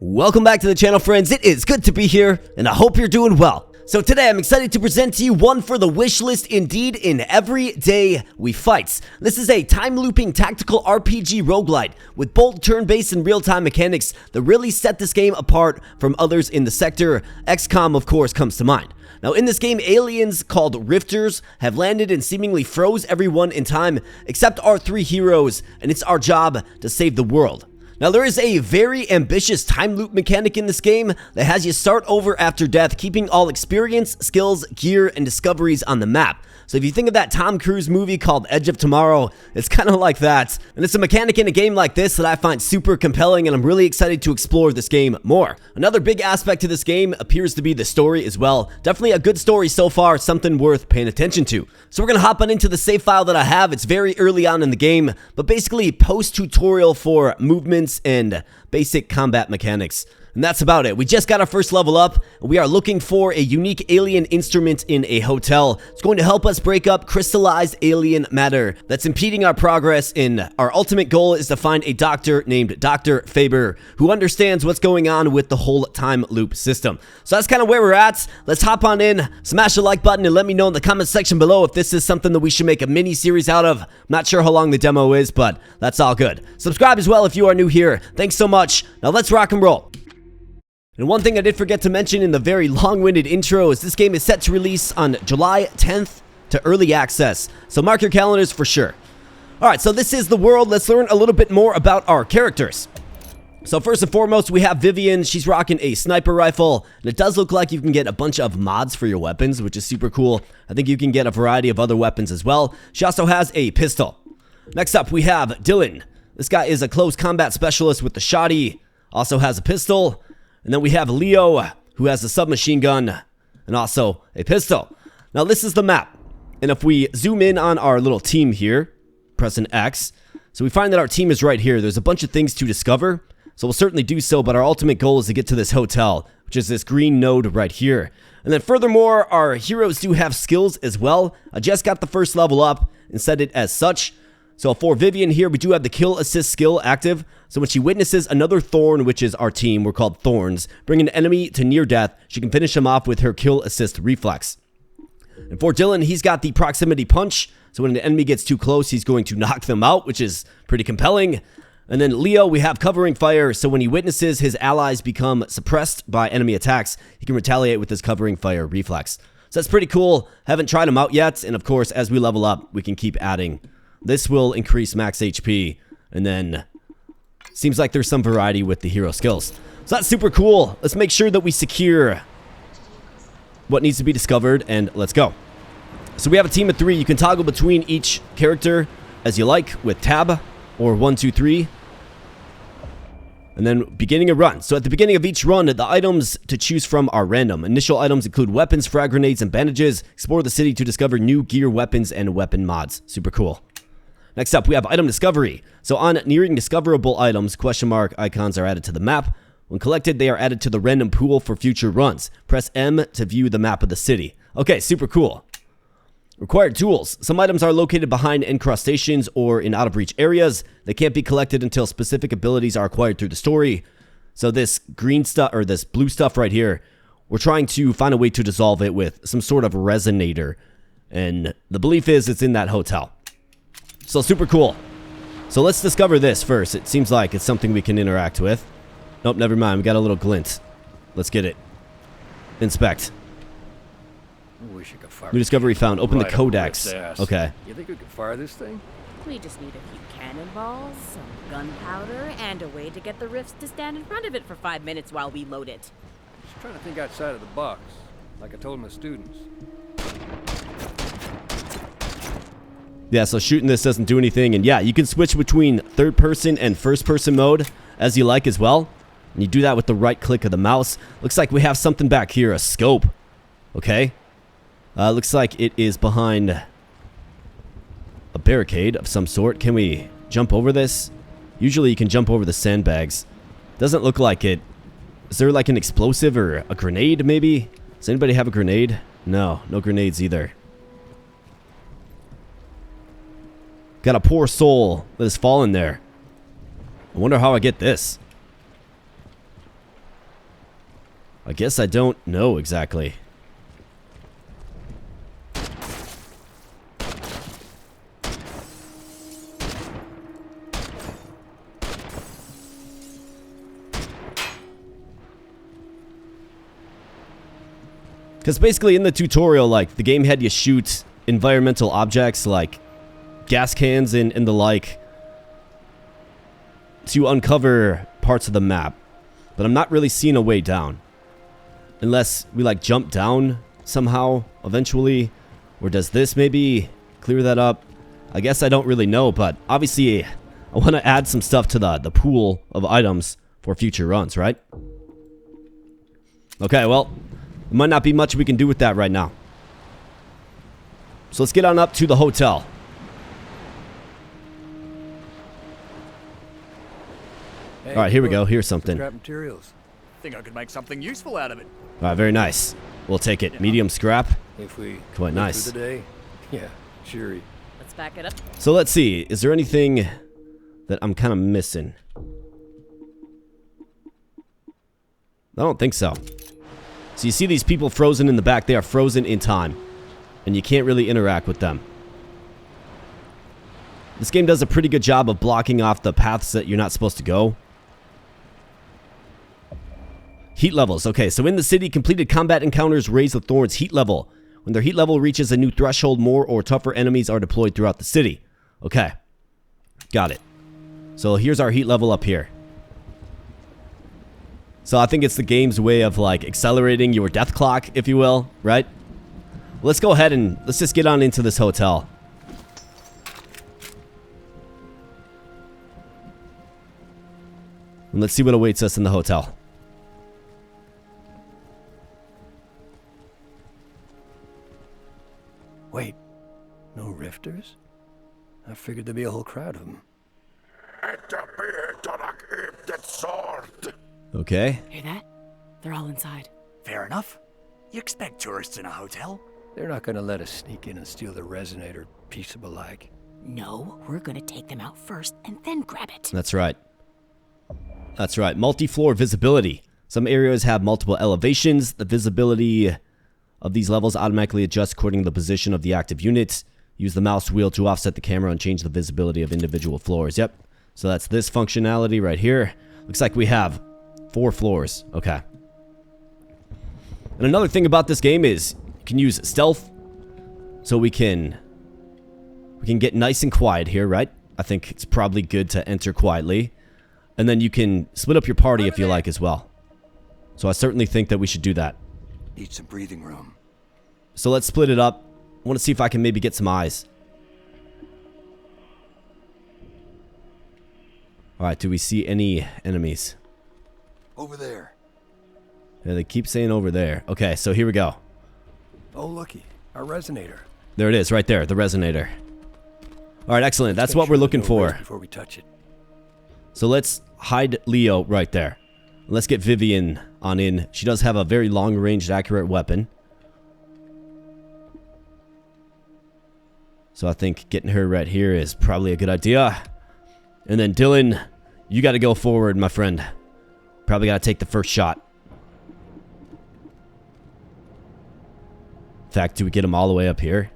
Welcome back to the channel, friends. It is good to be here, and I hope you're doing well. So today, I'm excited to present to you one for the wish list indeed in Every Day We Fight. This is a time-looping tactical RPG roguelite with bold turn-based and real-time mechanics that really set this game apart from others in the sector. XCOM, of course, comes to mind. Now, in this game, aliens called Rifters have landed and seemingly froze everyone in time except our three heroes, and it's our job to save the world. Now, there is a very ambitious time loop mechanic in this game that has you start over after death, keeping all experience, skills, gear, and discoveries on the map. So if you think of that Tom Cruise movie called Edge of Tomorrow, it's kind of like that. And it's a mechanic in a game like this that I find super compelling, and I'm really excited to explore this game more. Another big aspect to this game appears to be the story as well. Definitely a good story so far, something worth paying attention to. So we're going to hop on into the save file that I have. It's very early on in the game, but basically post-tutorial for movements and basic combat mechanics. And that's about it. We just got our first level up, and we are looking for a unique alien instrument in a hotel. It's going to help us break up crystallized alien matter that's impeding our progress. Our ultimate goal is to find a doctor named Dr. Faber who understands what's going on with the whole time loop system. So that's kind of where we're at. Let's hop on in, smash the like button, and let me know in the comment section below if this is something that we should make a mini series out of. I'm not sure how long the demo is, but that's all good. Subscribe as well if you are new here. Thanks so much. Now let's rock and roll. And one thing I did forget to mention in the very long-winded intro is this game is set to release on July 10th to early access, so mark your calendars for sure. Alright, so this is the world. Let's learn a little bit more about our characters. So first and foremost, we have Vivian. She's rocking a sniper rifle, and it does look like you can get a bunch of mods for your weapons, which is super cool. I think you can get a variety of other weapons as well. She also has a pistol. Next up, we have Dylan. This guy is a close combat specialist with the shotty, also has a pistol. And then we have Leo, who has a submachine gun and also a pistol. Now, this is the map. And if we zoom in on our little team here, press an X, so we find that our team is right here. There's a bunch of things to discover, so we'll certainly do so, but our ultimate goal is to get to this hotel, which is this green node right here. And then furthermore, our heroes do have skills as well. I just got the first level up and set it as such. So for Vivian here, we do have the kill assist skill active. So when she witnesses another Thorn, which is our team, we're called Thorns, bring an enemy to near death, she can finish him off with her kill assist reflex. And for Dylan, he's got the proximity punch. So when an enemy gets too close, he's going to knock them out, which is pretty compelling. And then Leo, we have covering fire. So when he witnesses his allies become suppressed by enemy attacks, he can retaliate with his covering fire reflex. So that's pretty cool. Haven't tried him out yet. And of course, as we level up, we can keep adding. This will increase max HP, and then seems like there's some variety with the hero skills. So that's super cool. Let's make sure that we secure what needs to be discovered, and let's go. So we have a team of 3. You can toggle between each character as you like with tab or 1, 2, 3. And then beginning a run. So at the beginning of each run, the items to choose from are random. Initial items include weapons, frag grenades, and bandages. Explore the city to discover new gear, weapons, and weapon mods. Super cool. Next up, we have item discovery. So on nearing discoverable items, question mark icons are added to the map. When collected, they are added to the random pool for future runs. Press M to view the map of the city. Okay, super cool. Required tools. Some items are located behind encrustations or in out-of-reach areas. They can't be collected until specific abilities are acquired through the story. So this green stuff, or this blue stuff right here, we're trying to find a way to dissolve it with some sort of resonator. And the belief is it's in that hotel. So super cool. So let's discover this first. It seems like it's something we can interact with. Nope, never mind. We got a little glint. Let's get it. Inspect. New discovery found. Open the codex. Okay. You think we could fire this thing? We just need a few cannonballs, some gunpowder, and a way to get the rifts to stand in front of it for 5 minutes while we load it. Just trying to think outside of the box, like I told my students. Yeah, so shooting this doesn't do anything. And yeah, you can switch between third person and first person mode as you like as well. And you do that with the right click of the mouse. Looks like we have something back here, a scope. Okay. Looks like it is behind a barricade of some sort. Can we jump over this? Usually you can jump over the sandbags. Doesn't look like it. Is there like an explosive or a grenade maybe? Does anybody have a grenade? No, no grenades either. Got a poor soul that has fallen there. I wonder how I get this. I guess I don't know exactly. Because basically in the tutorial, like, the game had you shoot environmental objects like gas cans and the like to uncover parts of the map. But I'm not really seeing a way down. Unless we, like, jump down somehow eventually. Or does this maybe clear that up? I guess I don't really know, but obviously I want to add some stuff to the pool of items for future runs, right? Okay, well, there might not be much we can do with that right now. So let's get on up to the hotel. Hey, Alright, here we look, go. Here's something. Scrap materials. Think I could make something useful out of it. Alright, very nice. We'll take it. Medium scrap. If we Quite live nice. through the day, yeah, sure. Let's back it up. So let's see. Is there anything that I'm kind of missing? I don't think so. So you see these people frozen in the back. They are frozen in time. And you can't really interact with them. This game does a pretty good job of blocking off the paths that you're not supposed to go. Heat levels. Okay, so in the city, completed combat encounters raise the Thorn's heat level. When their heat level reaches a new threshold, more or tougher enemies are deployed throughout the city. Okay. Got it. So here's our heat level up here. So I think it's the game's way of, like, accelerating your death clock, if you will, right? Let's go ahead and let's just get on into this hotel. And let's see what awaits us in the hotel. Wait, no rifters? I figured there'd be a whole crowd of them. Okay. Hear that? They're all inside. Fair enough. You expect tourists in a hotel? They're not gonna let us sneak in and steal the resonator peaceable like. No, we're gonna take them out first and then grab it. That's right. That's right. Multi-floor visibility. Some areas have multiple elevations. The visibility of these levels automatically adjusts according to the position of the active unit. Use the mouse wheel to offset the camera and change the visibility of individual floors. Yep. So that's this functionality right here. Looks like we have 4 floors. Okay. And another thing about this game is you can use stealth. So we can get nice and quiet here, right? I think it's probably good to enter quietly. And then you can split up your party if you like as well. So I certainly think that we should do that. Need some breathing room. So let's split it up. I want to see if I can maybe get some eyes. Alright, do we see any enemies? Over there. Yeah, they keep saying over there. Okay, so here we go. Oh, looky, our resonator. There it is, right there, the resonator. Alright, excellent. That's Make what sure we're there's looking no for. rift before we touch it. So let's hide Leo right there. Let's get Vivian on in. She does have a very long-range, accurate weapon. So I think getting her right here is probably a good idea. And then Dylan, you got to go forward, my friend. Probably got to take the first shot. In fact, do we get him all the way up here?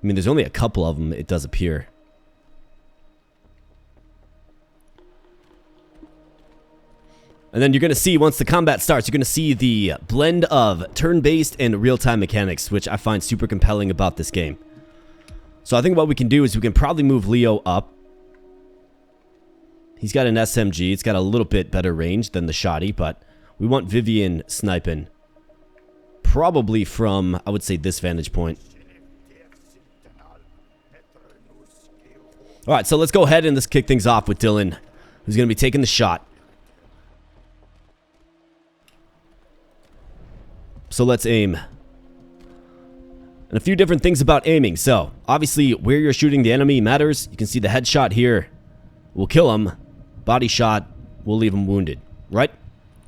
I mean, there's only a couple of them, it does appear. And then you're going to see, once the combat starts, you're going to see the blend of turn-based and real-time mechanics, which I find super compelling about this game. So I think what we can do is we can probably move Leo up. He's got an SMG. It's got a little bit better range than the shotty, but we want Vivian sniping. Probably from, I would say, this vantage point. Alright, so let's go ahead and let's kick things off with Dylan, who's going to be taking the shot. So let's aim. And a few different things about aiming. So, obviously, where you're shooting the enemy matters. You can see the headshot here will kill him. Body shot will leave him wounded, right?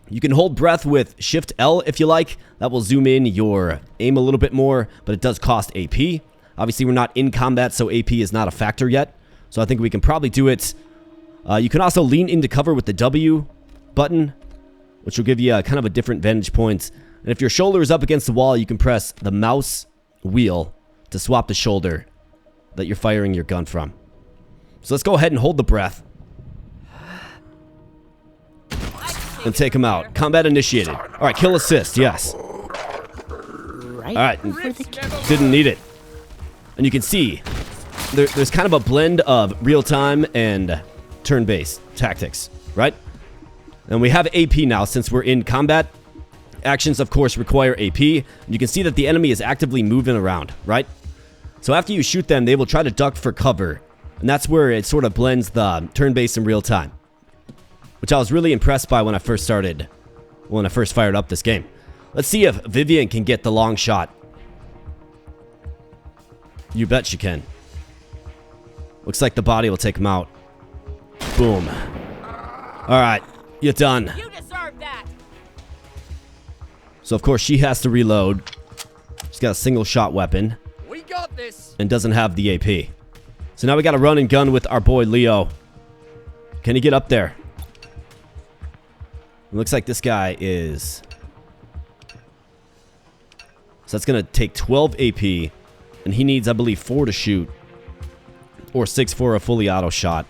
You can hold breath with Shift L if you like. That will zoom in your aim a little bit more, but it does cost AP. Obviously, we're not in combat, so AP is not a factor yet. So I think we can probably do it. You can also lean into cover with the W button, which will give you kind of a different vantage point. And if your shoulder is up against the wall, you can press the mouse wheel to swap the shoulder that you're firing your gun from. So let's go ahead and hold the breath. And take him out. Combat initiated. Alright, kill assist, yes. Alright, didn't need it. And you can see, there's kind of a blend of real-time and turn-based tactics, right? And we have AP now since we're in combat. Actions, of course, require AP. And you can see that the enemy is actively moving around, right? So after you shoot them, they will try to duck for cover. And that's where it sort of blends the turn-based and real-time, which I was really impressed by when I first fired up this game. Let's see if Vivian can get the long shot. You bet she can. Looks like the body will take him out. Boom. Alright, you're done. You deserve that. So of course she has to reload. She's got a single shot weapon. We got this. And doesn't have the AP. So now we got to run and gun with our boy Leo. Can he get up there? It looks like this guy is... So that's going to take 12 AP. And he needs, I believe, 4 to shoot. Or 6 for a fully auto shot.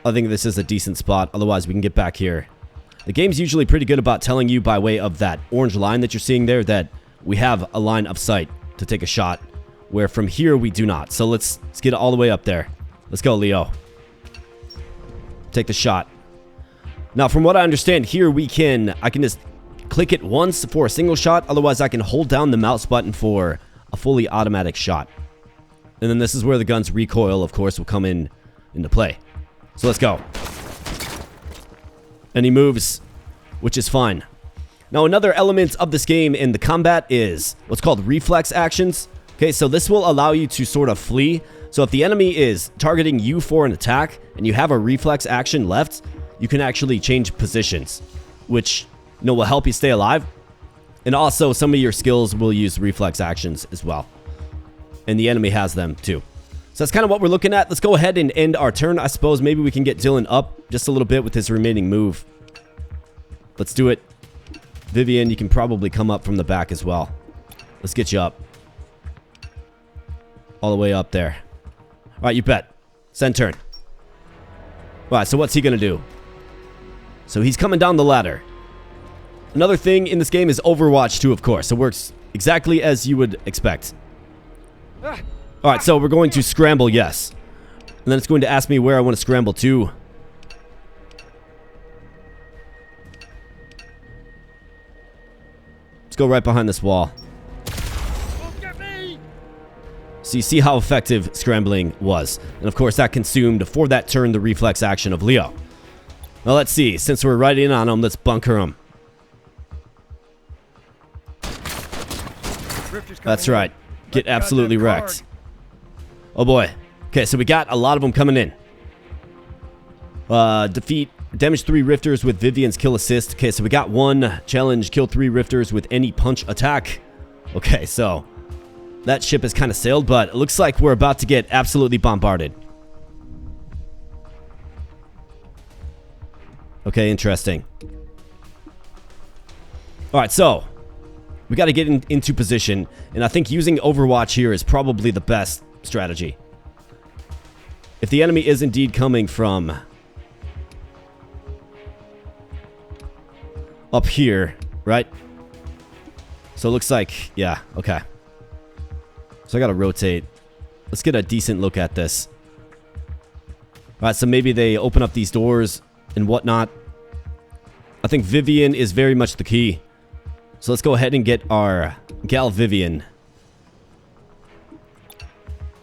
I think this is a decent spot. Otherwise, we can get back here. The game's usually pretty good about telling you by way of that orange line that you're seeing there that we have a line of sight to take a shot. Where from here, we do not. So let's get all the way up there. Let's go, Leo. Take the shot. Now, from what I understand here, I can just click it once for a single shot. Otherwise, I can hold down the mouse button for a fully automatic shot. And then this is where the gun's recoil, of course, will come into play. So let's go. And he moves, which is fine. Now, another element of this game in the combat is what's called reflex actions. Okay, so this will allow you to sort of flee. So if the enemy is targeting you for an attack and you have a reflex action left, you can actually change positions, which will help you stay alive. And also, some of your skills will use reflex actions as well. And the enemy has them too. So that's kind of what we're looking at. Let's go ahead and end our turn. I suppose maybe we can get Dylan up just a little bit with his remaining move. Let's do it. Vivian, you can probably come up from the back as well. Let's get you up. All the way up there. Alright, you bet. Send turn. Alright, so what's he going to do? So he's coming down the ladder. Another thing in this game is Overwatch 2, of course. It works exactly as you would expect. Alright, so we're going to scramble, yes. And then it's going to ask me where I want to scramble to. Let's go right behind this wall. So you see how effective scrambling was. And of course that consumed, for that turn, the reflex action of Leo. Now let's see. Since we're right in on him, let's bunker him. That's right. Get absolutely wrecked. Oh boy. Okay, so we got a lot of them coming in. Damage 3 rifters with Vivian's kill assist. Okay, so we got one challenge. Kill 3 rifters with any punch attack. Okay, so that ship has kind of sailed, but it looks like we're about to get absolutely bombarded. Okay, interesting. Alright, so we got to get into position, and I think using Overwatch here is probably the best strategy. If the enemy is indeed coming from up here, right? So it looks like, yeah, okay. So I gotta rotate. Let's get a decent look at this. Alright, so maybe they open up these doors and whatnot. I think Vivian is very much the key. So let's go ahead and get our gal Vivian.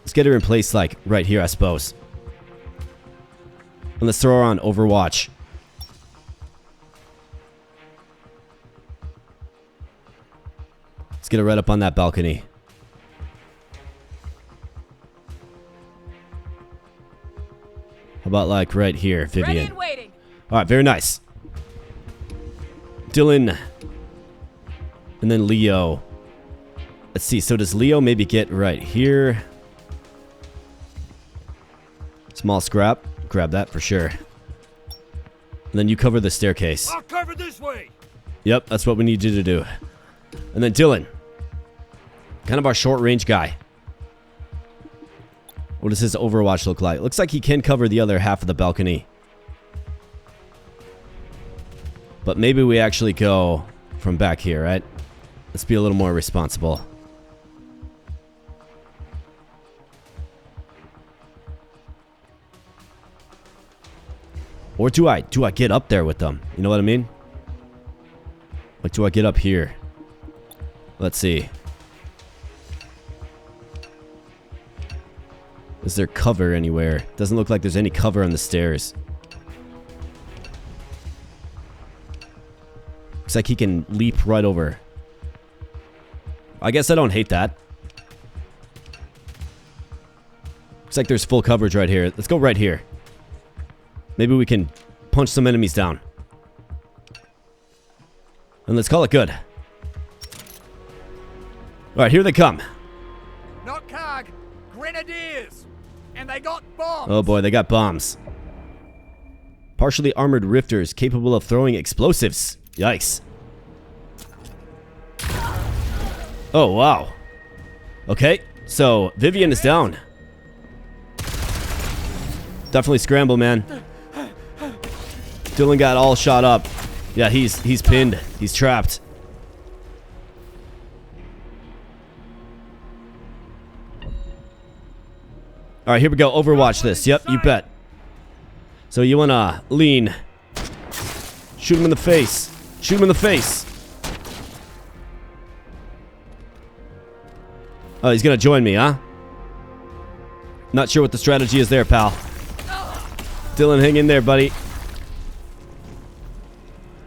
Let's get her in place, like, right here, I suppose. And let's throw her on Overwatch. Let's get her right up on that balcony. How about, like, right here, Vivian? Ready and waiting. Alright, very nice. Dylan. And then Leo. Let's see, so does Leo maybe get right here? Small scrap. Grab that for sure. And then you cover the staircase. I'll cover this way. Yep, that's what we need you to do. And then Dylan. Kind of our short range guy. What does his Overwatch look like? Looks like he can cover the other half of the balcony. But maybe we actually go from back here, right? Let's be a little more responsible. Or do I get up there with them? You know what I mean? Like, do I get up here? Let's see. Is there cover anywhere? Doesn't look like there's any cover on the stairs. Looks like he can leap right over. I guess I don't hate that. Looks like there's full coverage right here. Let's go right here. Maybe we can punch some enemies down. And let's call it good. Alright, here they come. Not Cog, Grenadiers! And they got bombs! Oh boy, they got bombs. Partially armored rifters capable of throwing explosives. Yikes. Oh, wow. Okay, so Vivian is down. Definitely scramble, man. Dylan got all shot up. Yeah, he's pinned. He's trapped. Alright, here we go. Overwatch this. Yep, you bet. So you wanna lean. Shoot him in the face. Shoot him in the face. Oh, he's gonna join me, huh? Not sure what the strategy is there, pal. Dylan, hang in there, buddy.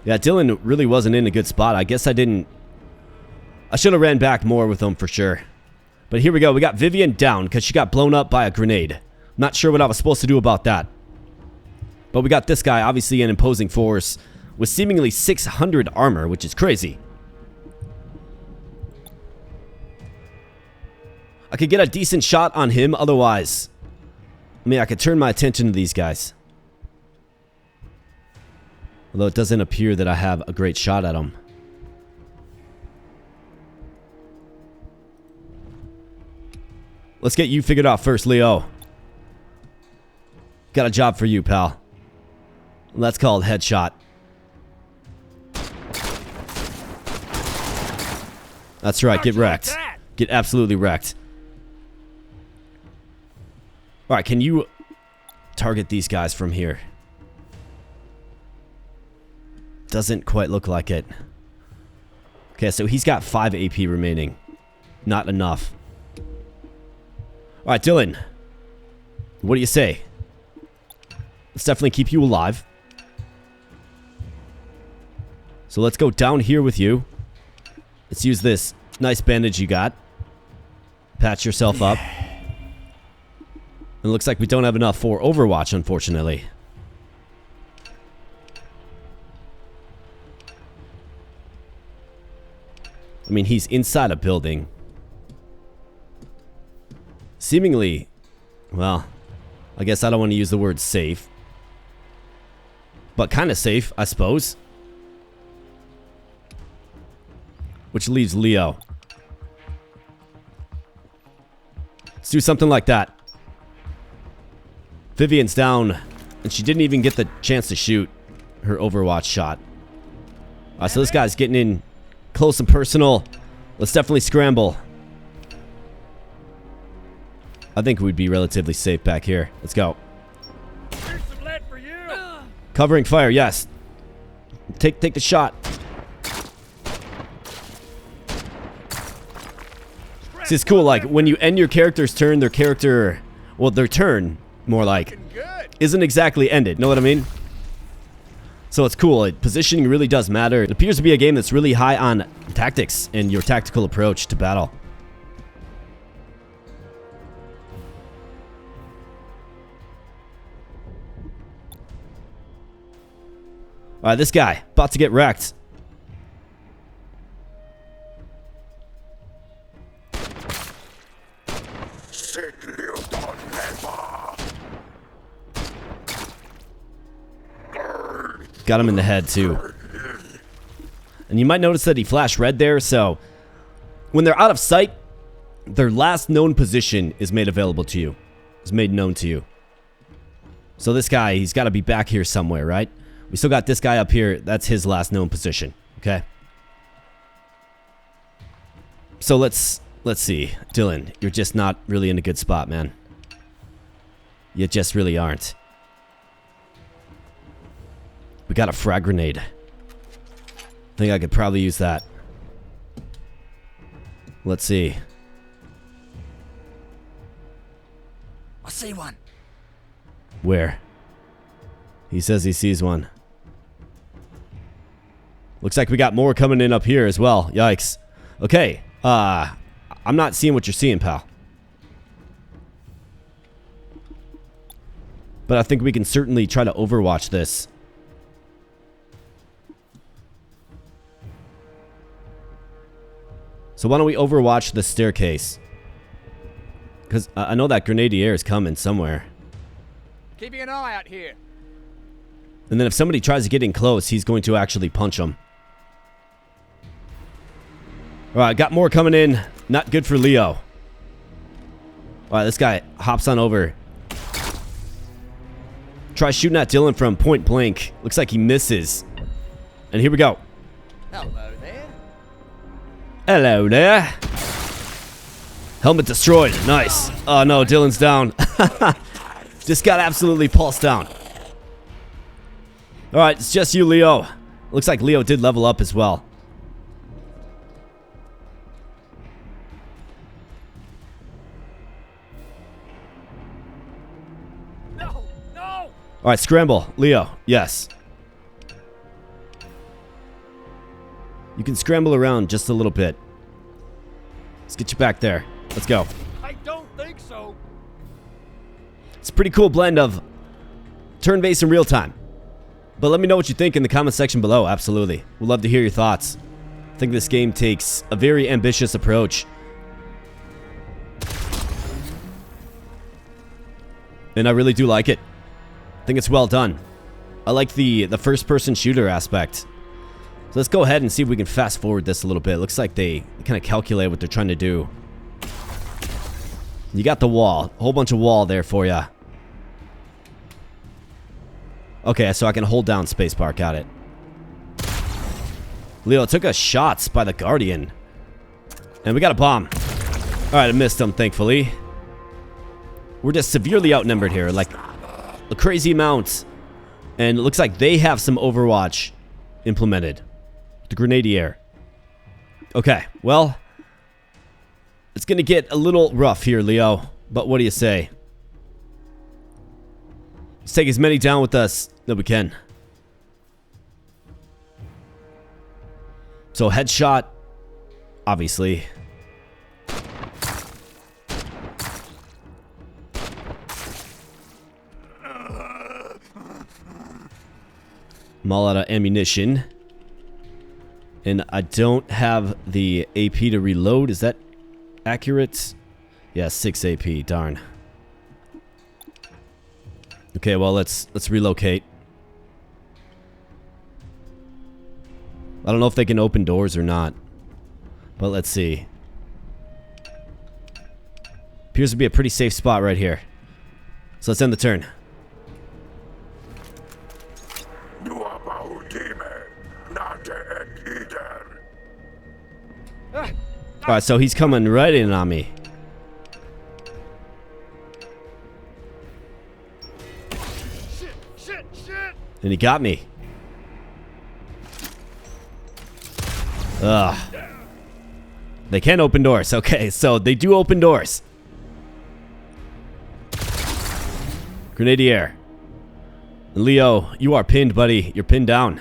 Yeah, Dylan really wasn't in a good spot. I guess I should have ran back more with him for sure. But here we go. We got Vivian down because she got blown up by a grenade. Not sure what I was supposed to do about that. But we got this guy, obviously an imposing force, with seemingly 600 armor, which is crazy. I could get a decent shot on him otherwise. I mean, I could turn my attention to these guys. Although it doesn't appear that I have a great shot at them. Let's get you figured out first, Leo. Got a job for you, pal. That's called headshot. That's right, get wrecked. Get absolutely wrecked. Alright, can you target these guys from here? Doesn't quite look like it. Okay, so he's got 5 AP remaining. Not enough. Alright, Dylan. What do you say? Let's definitely keep you alive. So let's go down here with you. Let's use this nice bandage you got. Patch yourself up. It looks like we don't have enough for Overwatch, unfortunately. I mean, he's inside a building. Seemingly, well, I guess I don't want to use the word safe. But kind of safe, I suppose. Which leaves Leo. Let's do something like that. Vivian's down, and she didn't even get the chance to shoot her Overwatch shot. Alright, so this guy's getting in close and personal. Let's definitely scramble. I think we'd be relatively safe back here. Let's go. Here's some lead for you. Covering fire, yes. Take the shot. See, it's cool, like, when you end your character's turn, their turn, more like, isn't exactly ended. Know what I mean? So it's cool. Positioning really does matter. It appears to be a game that's really high on tactics and your tactical approach to battle. Alright, this guy, about to get wrecked. Got him in the head, too. And you might notice that he flashed red there, so when they're out of sight, their last known position is made available to you. Is made known to you. So this guy, he's got to be back here somewhere, right? We still got this guy up here. That's his last known position, okay? So let's see. Dylan, you're just not really in a good spot, man. You just really aren't. We got a frag grenade. I think I could probably use that. Let's see. I see one. Where? He says he sees one. Looks like we got more coming in up here as well. Yikes. Okay. I'm not seeing what you're seeing, pal. But I think we can certainly try to overwatch this. So why don't we overwatch the staircase? Because I know that grenadier is coming somewhere. Keeping an eye out here. And then if somebody tries to get in close, he's going to actually punch them. Alright, got more coming in. Not good for Leo. Alright, this guy hops on over. Try shooting at Dylan from point blank. Looks like he misses. And here we go. Hello there. Hello there. Helmet destroyed. Nice. Oh no, Dylan's down. Just got absolutely pulsed down. Alright, it's just you, Leo. Looks like Leo did level up as well. No, no. Alright, scramble. Leo, yes. You can scramble around just a little bit. Let's get you back there. Let's go. I don't think so. It's a pretty cool blend of turn-based and real-time. But let me know what you think in the comment section below. Absolutely. We'd love to hear your thoughts. I think this game takes a very ambitious approach. And I really do like it. I think it's well done. I like the first-person shooter aspect. So let's go ahead and see if we can fast forward this a little bit. Looks like they kind of calculate what they're trying to do. You got the wall. A whole bunch of wall there for you. Okay, so I can hold down spacebar. Got it. Leo took us shots by the Guardian. And we got a bomb. Alright, I missed him, thankfully. We're just severely outnumbered here. Like, a crazy amount. And it looks like they have some Overwatch implemented. The Grenadier. Okay, well, it's going to get a little rough here, Leo. But what do you say? Let's take as many down with us that we can. So headshot, obviously. I'm all out of ammunition. And I don't have the AP to reload. Is that accurate? Yeah, 6 AP. Darn. Okay, well, let's relocate. I don't know if they can open doors or not. But let's see. Appears to be a pretty safe spot right here. So let's end the turn. Alright, so he's coming right in on me. Shit. And he got me. Ugh. They can open doors. Okay, so they do open doors. Grenadier. And Leo, you are pinned, buddy. You're pinned down.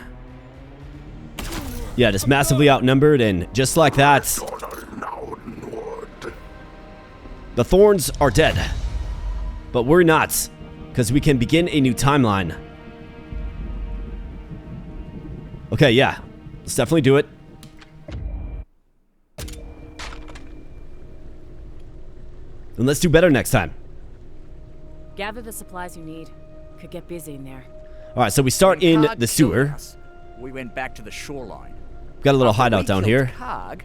Yeah, just massively outnumbered, and just like that, the Thorns are dead. But we're not, because we can begin a new timeline. Okay, yeah. Let's definitely do it. And let's do better next time. Gather the supplies you need. Could get busy in there. Alright, so we start When in Karg the killed sewer. us, we went back to the shoreline. Got a little After hideout we down killed here. Karg,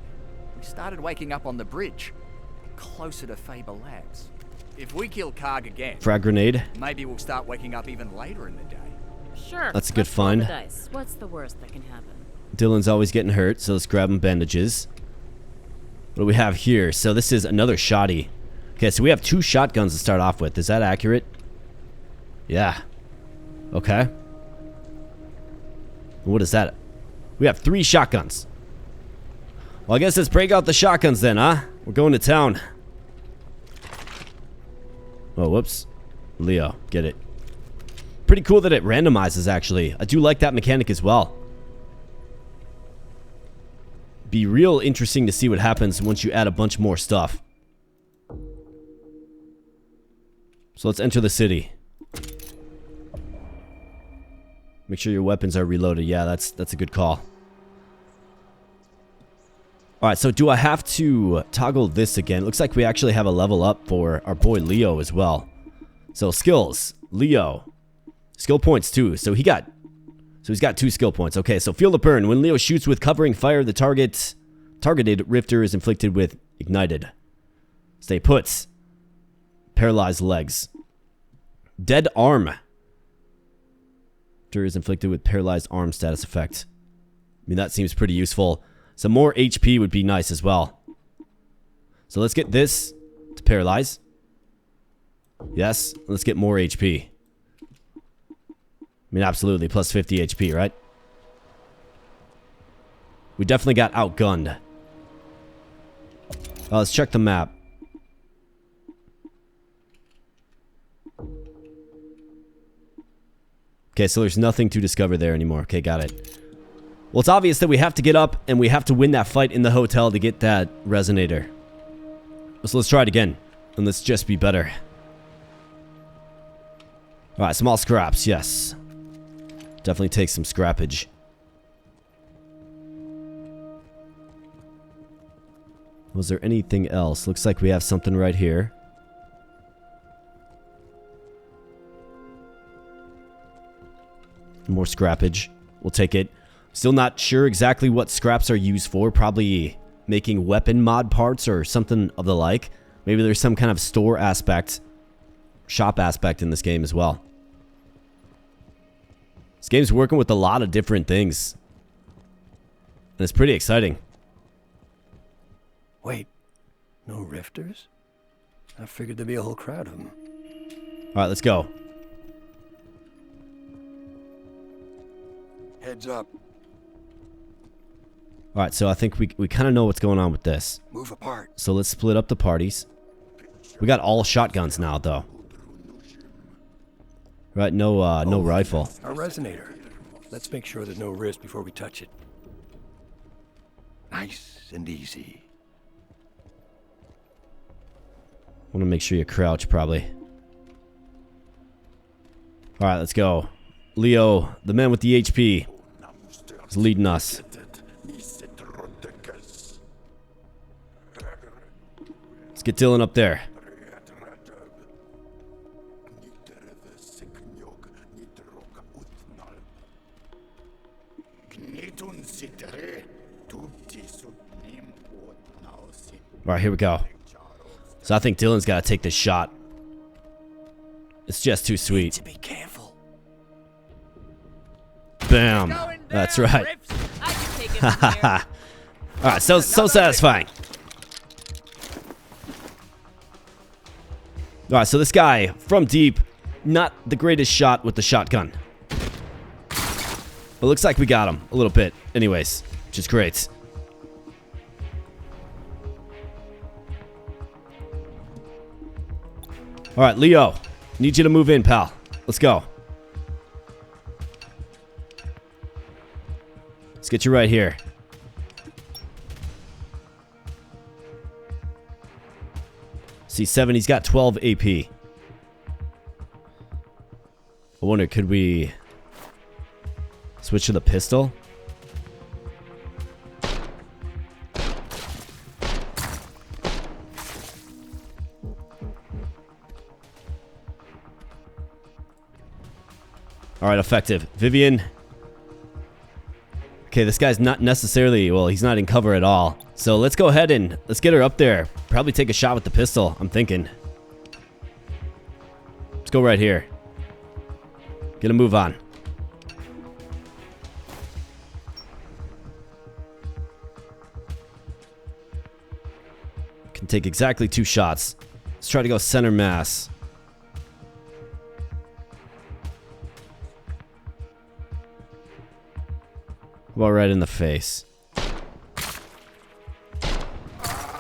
we started waking up on the bridge, closer to Faber Labs. If we kill Karg again, Frag grenade. maybe we'll start waking up even later in the day. Sure. That's a good let's roll find. the dice. What's the worst that can happen? Dylan's always getting hurt, so let's grab him bandages. What do we have here? So this is another shotty. Okay, so we have 2 shotguns to start off with. Is that accurate? Yeah. Okay. What is that? We have 3 shotguns. Well, I guess let's break out the shotguns then, huh? We're going to town. Oh, whoops. Leo, get it. Pretty cool that it randomizes, actually. I do like that mechanic as well. Be real interesting to see what happens once you add a bunch more stuff. So let's enter the city. Make sure your weapons are reloaded. Yeah, that's a good call. Alright, so do I have to toggle this again? Looks like we actually have a level up for our boy Leo as well. So skills, Leo. Skill points too. So he's got 2 skill points. Okay, so Field of Burn. When Leo shoots with covering fire, the targeted rifter is inflicted with ignited. Stay put. Paralyzed legs. Dead arm. Rifter is inflicted with paralyzed arm status effect. I mean, that seems pretty useful. Some more HP would be nice as well. So let's get this to paralyze. Yes, let's get more HP. I mean, absolutely, plus 50 HP, right? We definitely got outgunned. Let's check the map. Okay, so there's nothing to discover there anymore. Okay, got it. Well, it's obvious that we have to get up and we have to win that fight in the hotel to get that resonator. So let's try it again. And let's just be better. Alright, small scraps, yes. Definitely take some scrappage. Was there anything else? Looks like we have something right here. More scrappage. We'll take it. Still not sure exactly what scraps are used for. Probably making weapon mod parts or something of the like. Maybe there's some kind of store aspect, shop aspect in this game as well. This game's working with a lot of different things. And it's pretty exciting. Wait, no rifters? I figured there'd be a whole crowd of them. Alright, let's go. Heads up. Alright, so I think we kind of know what's going on with this. Move apart. So let's split up the parties. We got all shotguns now, though. Right, no rifle. Our resonator. Let's make sure there's no risk before we touch it. Nice and easy. Want to make sure you crouch, probably. Alright, let's go. Leo, the man with the HP, is leading us. Let's get Dylan up there. Alright, here we go. So I think Dylan's got to take this shot. It's just too sweet. To be careful. Bam. That's right. I can take it from here. Alright, so satisfying. Alright, so this guy from deep, not the greatest shot with the shotgun. But looks like we got him a little bit anyways, which is great. Alright, Leo, need you to move in, pal. Let's go. Let's get you right here. C7, he's got 12 AP. I wonder, could we switch to the pistol? Alright, effective. Vivian. Okay, this guy's not necessarily, well, he's not in cover at all. So let's go ahead and let's get her up there. Probably take a shot with the pistol, I'm thinking. Let's go right here. Get a move on. Can take exactly 2 shots. Let's try to go center mass. Well, right in the face.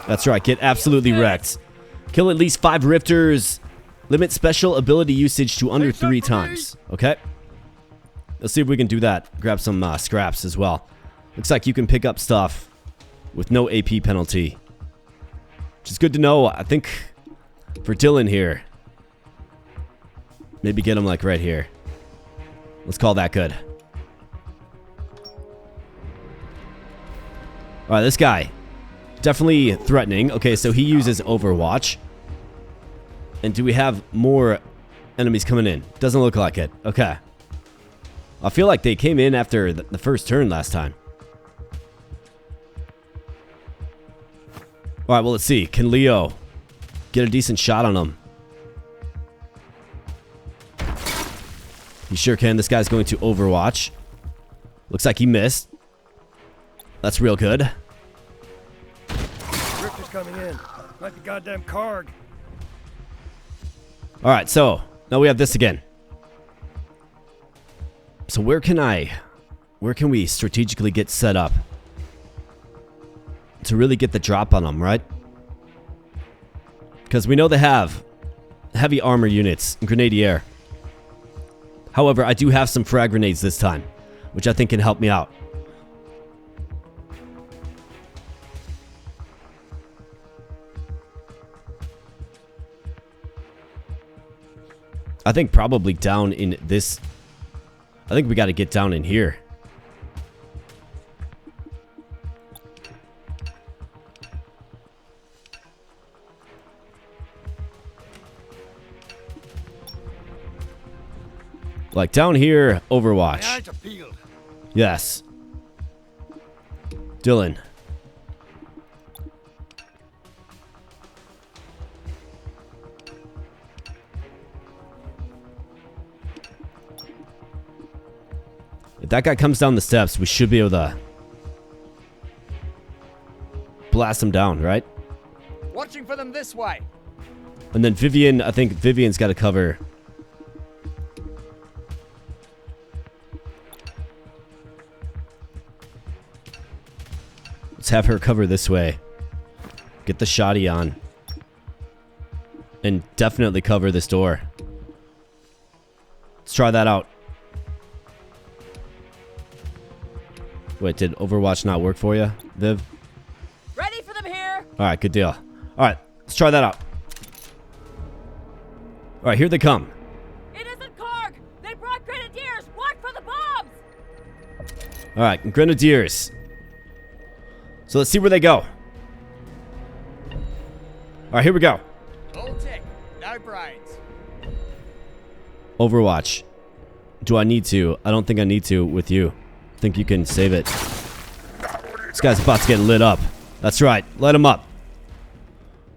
That's right, get absolutely wrecked. Kill at least 5 rifters. Limit special ability usage to under 3 times. Okay. Let's see if we can do that. Grab some scraps as well. Looks like you can pick up stuff with no AP penalty. Which is good to know. I think for Dylan here. Maybe get him like right here. Let's call that good. Alright, this guy. Definitely threatening. Okay, so he uses Overwatch. And do we have more enemies coming in? Doesn't look like it. Okay. I feel like they came in after the first turn last time. Alright, well, let's see. Can Leo get a decent shot on him? He sure can. This guy's going to Overwatch. Looks like he missed. That's real good. Rifter's coming in. Like the goddamn Karg. Alright, so now we have this again. So where can we strategically get set up to really get the drop on them, right? Because we know they have heavy armor units and grenadier. However, I do have some frag grenades this time, which I think can help me out. I think probably down in this. I think we got to get down in here. Like down here, Overwatch. My eyes are peeled. Yes. Dylan. If that guy comes down the steps, we should be able to blast him down, right? Watching for them this way. And then Vivian, I think Vivian's got to cover. Let's have her cover this way. Get the shoddy on. And definitely cover this door. Let's try that out. Wait, did Overwatch not work for you, Viv? Ready for them here. Alright, good deal. Alright, let's try that out. Alright, here they come. It isn't Karg. They brought grenadiers. Watch for the bombs. Alright, grenadiers. So let's see where they go. Alright, here we go. All tech, no brains. Overwatch. Do I need to? I don't think I need to with you. I think you can save it. This guy's about to get lit up. That's right. Light him up.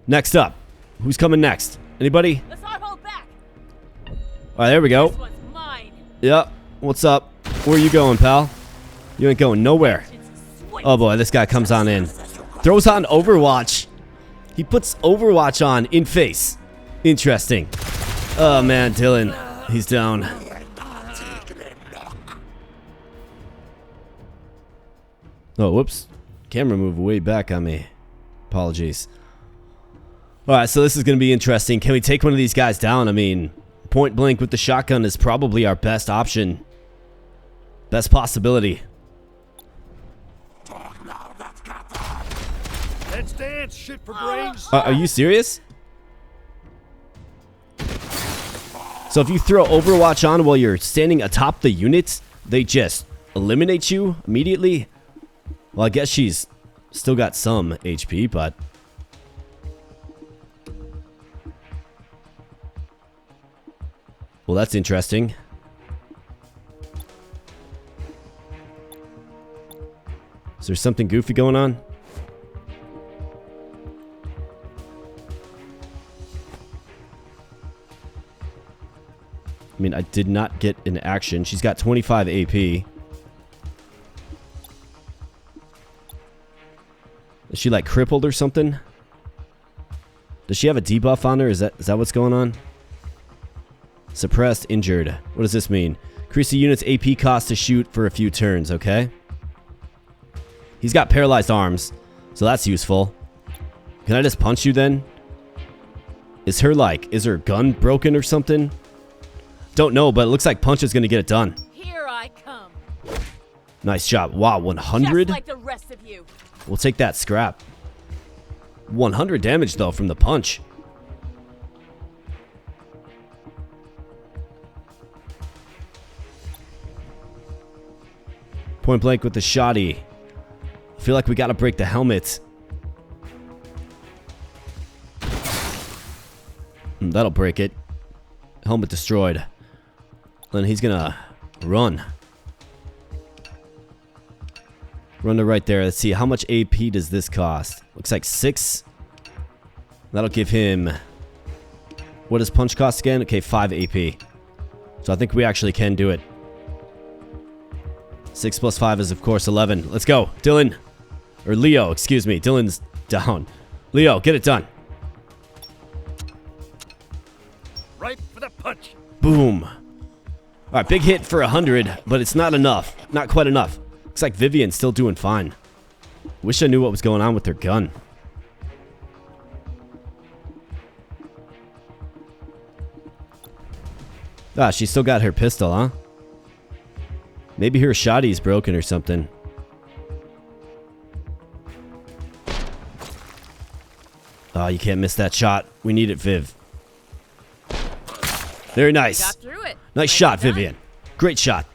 Next up. Who's coming next? Anybody? Let's not hold back. Alright, there we go. This one's mine. Yep. What's up? Where you going, pal? You ain't going nowhere. Oh boy, this guy comes on in. Throws on Overwatch. He puts Overwatch on in face. Interesting. Oh man, Dylan. He's down. Oh, whoops. Camera moved way back on me. Apologies. Alright, so this is going to be interesting. Can we take one of these guys down? I mean, point blank with the shotgun is probably our best option. Best possibility. Let's dance, shit for brains. Are you serious? So if you throw Overwatch on while you're standing atop the units, they just eliminate you immediately? Well, I guess she's still got some HP, but... Well, that's interesting. Is there something goofy going on? I mean, I did not get an action. She's got 25 AP. Is she like crippled or something? Does she have a debuff on her? Is that what's going on? Suppressed, injured. What does this mean? Increase the unit's AP cost to shoot for a few turns, okay? He's got paralyzed arms, so that's useful. Can I just punch you then? Is her gun broken or something? Don't know, but it looks like punch is gonna get it done. Here I come. Nice job. Wow, 100? Just like the rest of you. We'll take that scrap. 100 damage though from the punch. Point blank with the shoddy. I feel like we gotta break the helmet. That'll break it. Helmet destroyed. Then he's gonna run. Run to right there. Let's see, how much AP does this cost? Looks like 6. That'll give him... What does punch cost again? Okay, 5 AP. So I think we actually can do it. 6 plus 5 is, of course, 11. Let's go. Dylan. Or Leo, excuse me. Dylan's down. Leo, get it done. Right for the punch. Boom. Alright, big hit for 100, but it's not enough. Not quite enough. Looks like Vivian's still doing fine. Wish I knew what was going on with her gun. Ah, she still got her pistol, huh? Maybe her shoddy's broken or something. Oh, you can't miss that shot. We need it, Viv. Very nice. Got through it. Nice shot, Vivian. Great shot.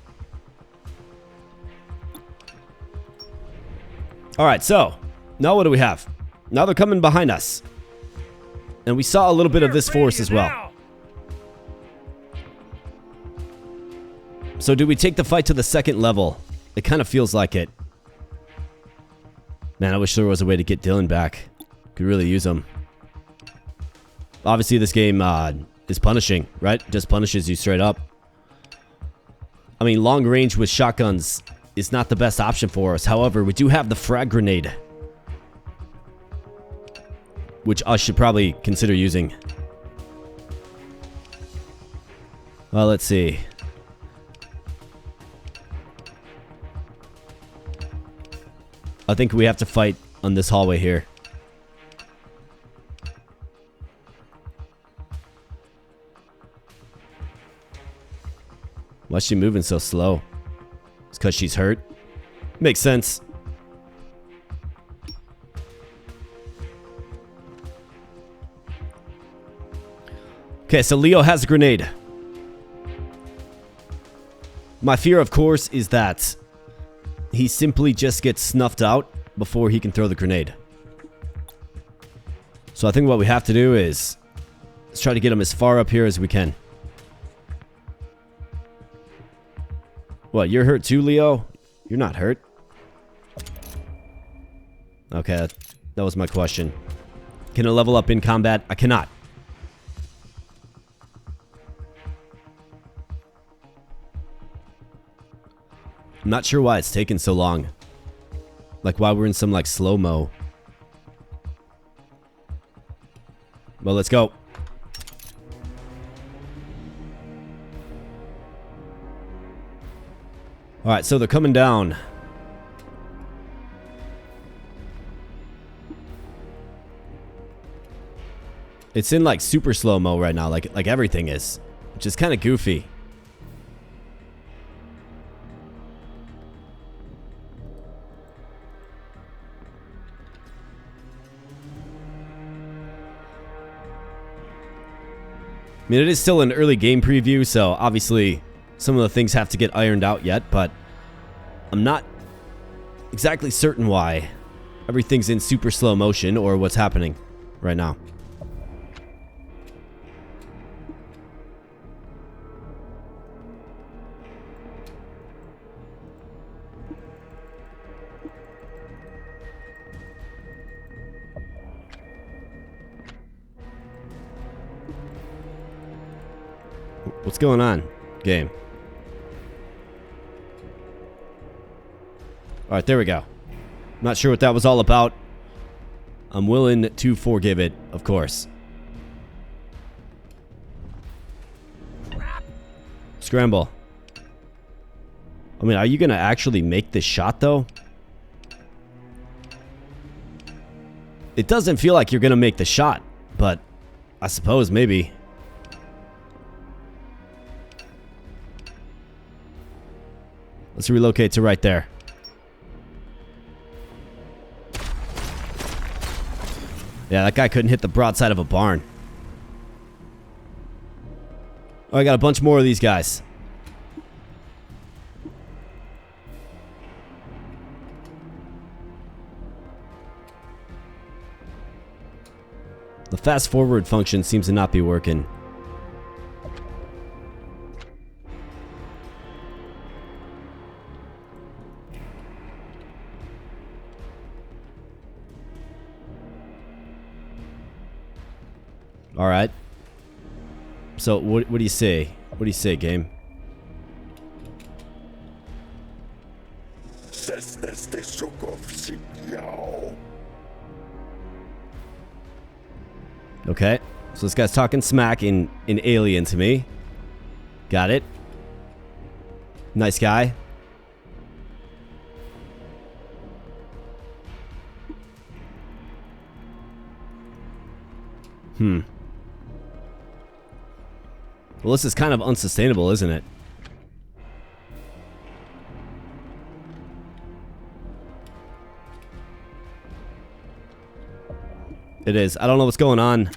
Alright, so, now what do we have? Now they're coming behind us. And we saw a little bit of this force as well. So do we take the fight to the second level? It kind of feels like it. Man, I wish there was a way to get Dylan back. Could really use him. Obviously this game is punishing, right? Just punishes you straight up. I mean, long range with shotguns is not the best option for us. However, we do have the frag grenade, which I should probably consider using. Well, let's see. I think we have to fight on this hallway here. Why is she moving so slow? It's because she's hurt? Makes sense. Okay, so Leo has a grenade. My fear, of course, is that he simply just gets snuffed out before he can throw the grenade. So I think what we have to do is let's try to get him as far up here as we can. What, you're hurt too, Leo? You're not hurt. Okay, that was my question. Can I level up in combat? I cannot. I'm not sure why it's taken so long. Like why we're in some like slow-mo. Well, let's go. Alright, so they're coming down. It's in like super slow-mo right now, like everything is. Which is kind of goofy. I mean, it is still an early game preview, so obviously some of the things have to get ironed out yet, but I'm not exactly certain why everything's in super slow motion or what's happening right now. What's going on, game? Alright, there we go. Not sure what that was all about. I'm willing to forgive it, of course. Scramble. I mean, are you gonna actually make this shot, though? It doesn't feel like you're gonna make the shot, but I suppose maybe. Let's relocate to right there. Yeah, that guy couldn't hit the broadside of a barn. Oh, I got a bunch more of these guys. The fast forward function seems to not be working. All right. So what do you say? What do you say, game? Okay. So this guy's talking smack in alien to me. Got it. Nice guy. Well, this is kind of unsustainable, isn't it? It is. I don't know what's going on.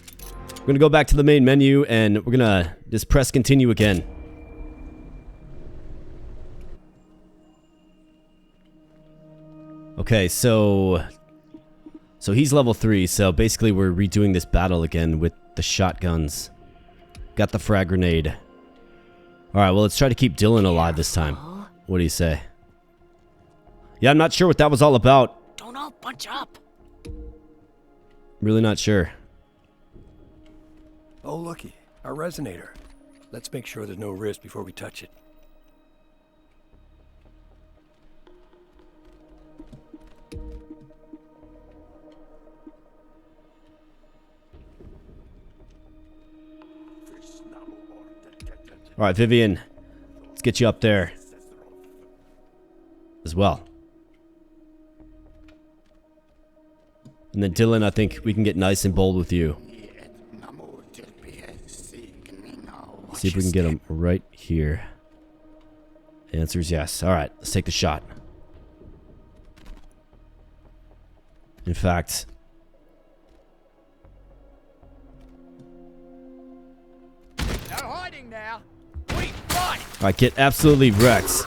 We're going to go back to the main menu and we're going to just press continue again. Okay, so he's level 3, so basically we're redoing this battle again with the shotguns. Got the frag grenade. Alright, well, let's try to keep Dylan alive this time. What do you say? Yeah, I'm not sure what that was all about. Don't all bunch up. Really not sure. Oh, looky. Our resonator. Let's make sure there's no risk before we touch it. Alright, Vivian. Let's get you up there. As well. And then Dylan, I think we can get nice and bold with you. See if we can get him right here. Answer is yes. Alright, let's take the shot. In fact... No hiding now. We fight. Alright, get absolutely wrecked.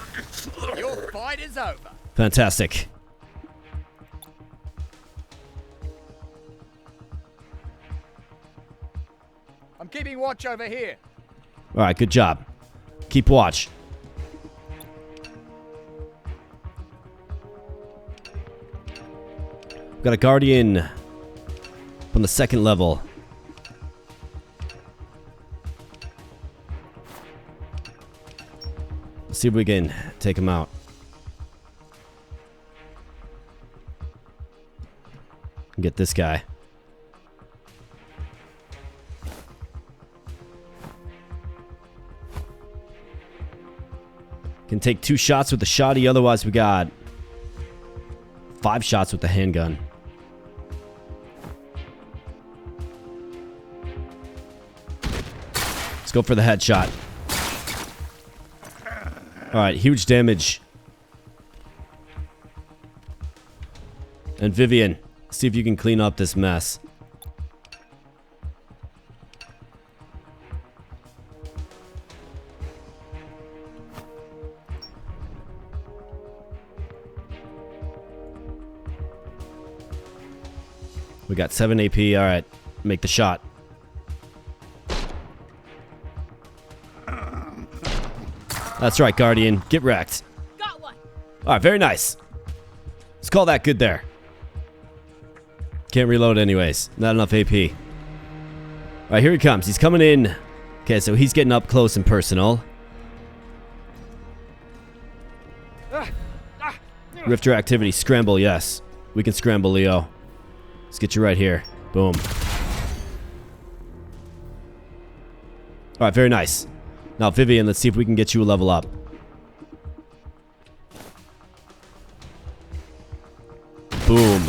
Your fight is over. Fantastic. I'm keeping watch over here. Alright, good job. Keep watch. Got a guardian from the 2nd level. Let's see if we can take him out. Get this guy. Can take 2 shots with the shotty, otherwise we got 5 shots with the handgun. Let's go for the headshot. Alright, huge damage. And Vivian, see if you can clean up this mess. We got 7 AP. Alright, make the shot. That's right, Guardian. Get wrecked. Got one. Alright, very nice. Let's call that good there. Can't reload anyways. Not enough AP. Alright, here he comes. He's coming in. Okay, so he's getting up close and personal. Rifter activity. Scramble, yes. We can scramble, Leo. Let's get you right here. Boom. Alright, very nice. Now, Vivian, let's see if we can get you a level up. Boom.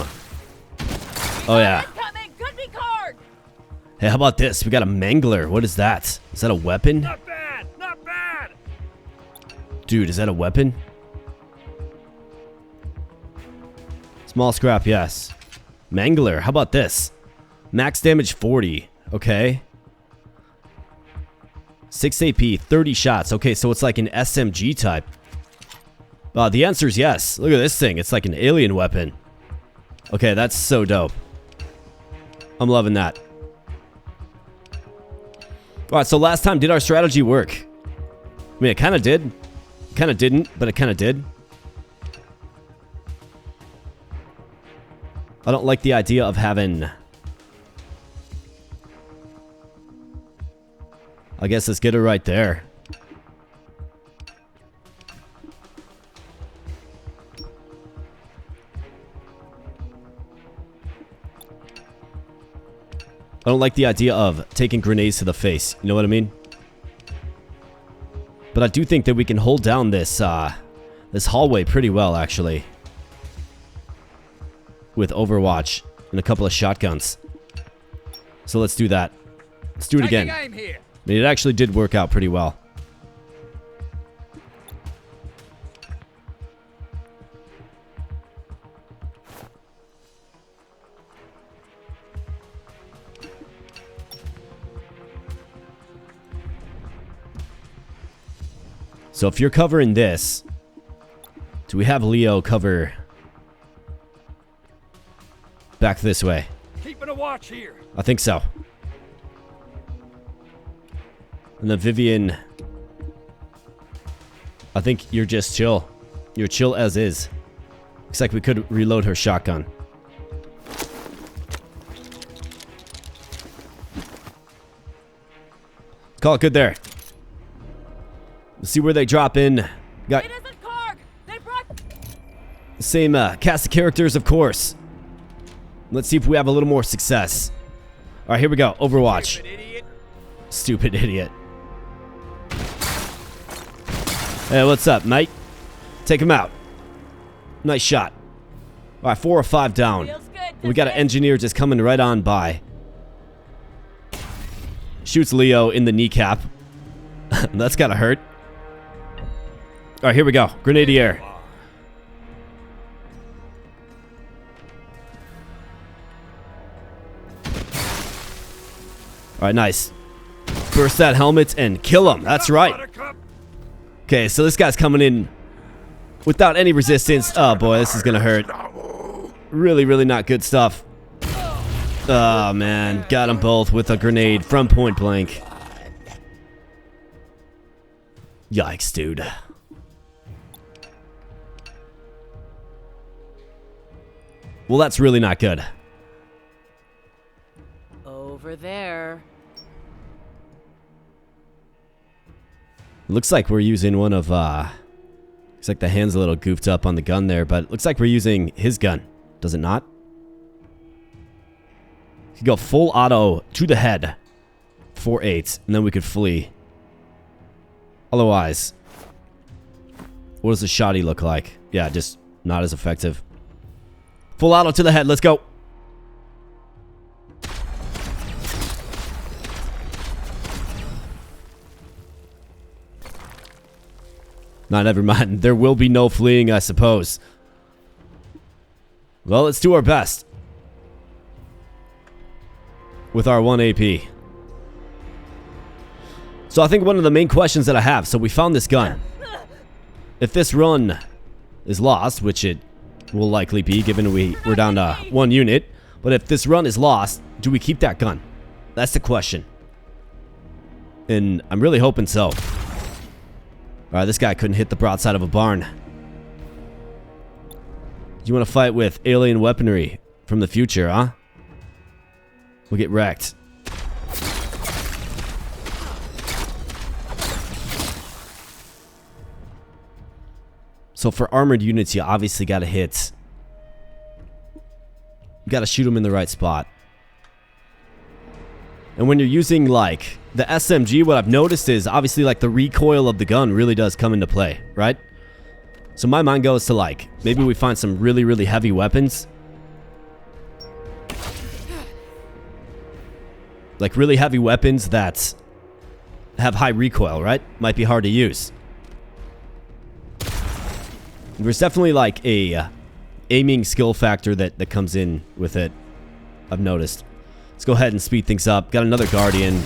Oh, yeah. Hey, how about this? We got a mangler. What is that? Is that a weapon? Not bad. Not bad. Dude, is that a weapon? Small scrap, yes. Mangler, how about this? Max damage 40. Okay. 6 AP, 30 shots. Okay, so it's like an SMG type. The answer is yes. Look at this thing. It's like an alien weapon. Okay, that's so dope. I'm loving that. Alright, so last time, did our strategy work? I mean, it kind of did. Kind of didn't, but it kind of did. I don't like the idea of having... I guess let's get her right there. I don't like the idea of taking grenades to the face. You know what I mean? But I do think that we can hold down this this hallway pretty well, actually. With Overwatch and a couple of shotguns. So let's do that. Let's do it again. I mean, it actually did work out pretty well. So if you're covering this, do we have Leo cover back this way? Keeping a watch here. I think so. And then Vivian, I think you're just chill. You're chill as is. Looks like we could reload her shotgun. Call it good there. Let's see where they drop in. Got the same cast of characters, of course. Let's see if we have a little more success. All right, here we go. Overwatch. Stupid idiot. Hey, what's up, mate? Take him out. Nice shot. All right, 4 or 5 down. We got an engineer just coming right on by. Shoots Leo in the kneecap. That's gotta hurt. All right, here we go. Grenadier. All right, nice. Burst that helmet and kill him. That's right. Okay, so this guy's coming in without any resistance. Oh, boy, this is going to hurt. Really, really not good stuff. Oh, man. Got them both with a grenade from point blank. Yikes, dude. Well, that's really not good. Over there. Looks like we're using one of, looks like the hand's a little goofed up on the gun there, but it looks like we're using his gun. Does it not? You could go full auto to the head. 4-8, and then we could flee. Otherwise, what does the shotty look like? Yeah, just not as effective. Full auto to the head. Let's go. Nah, never mind. There will be no fleeing, I suppose. Well, let's do our best. With our 1 AP. So I think one of the main questions that I have, so we found this gun. If this run is lost, which it will likely be given we're down to 1 unit, but if this run is lost, do we keep that gun? That's the question. And I'm really hoping so. Alright, this guy couldn't hit the broadside of a barn. You want to fight with alien weaponry from the future, huh? We'll get wrecked. So for armored units, you obviously got to hit. You got to shoot them in the right spot. And when you're using, like, the SMG, what I've noticed is, obviously, like, the recoil of the gun really does come into play, right? So my mind goes to, like, maybe we find some really, really heavy weapons. Like, really heavy weapons that have high recoil, right? Might be hard to use. There's definitely, like, a aiming skill factor that comes in with it, I've noticed. Let's go ahead and speed things up. Got another Guardian.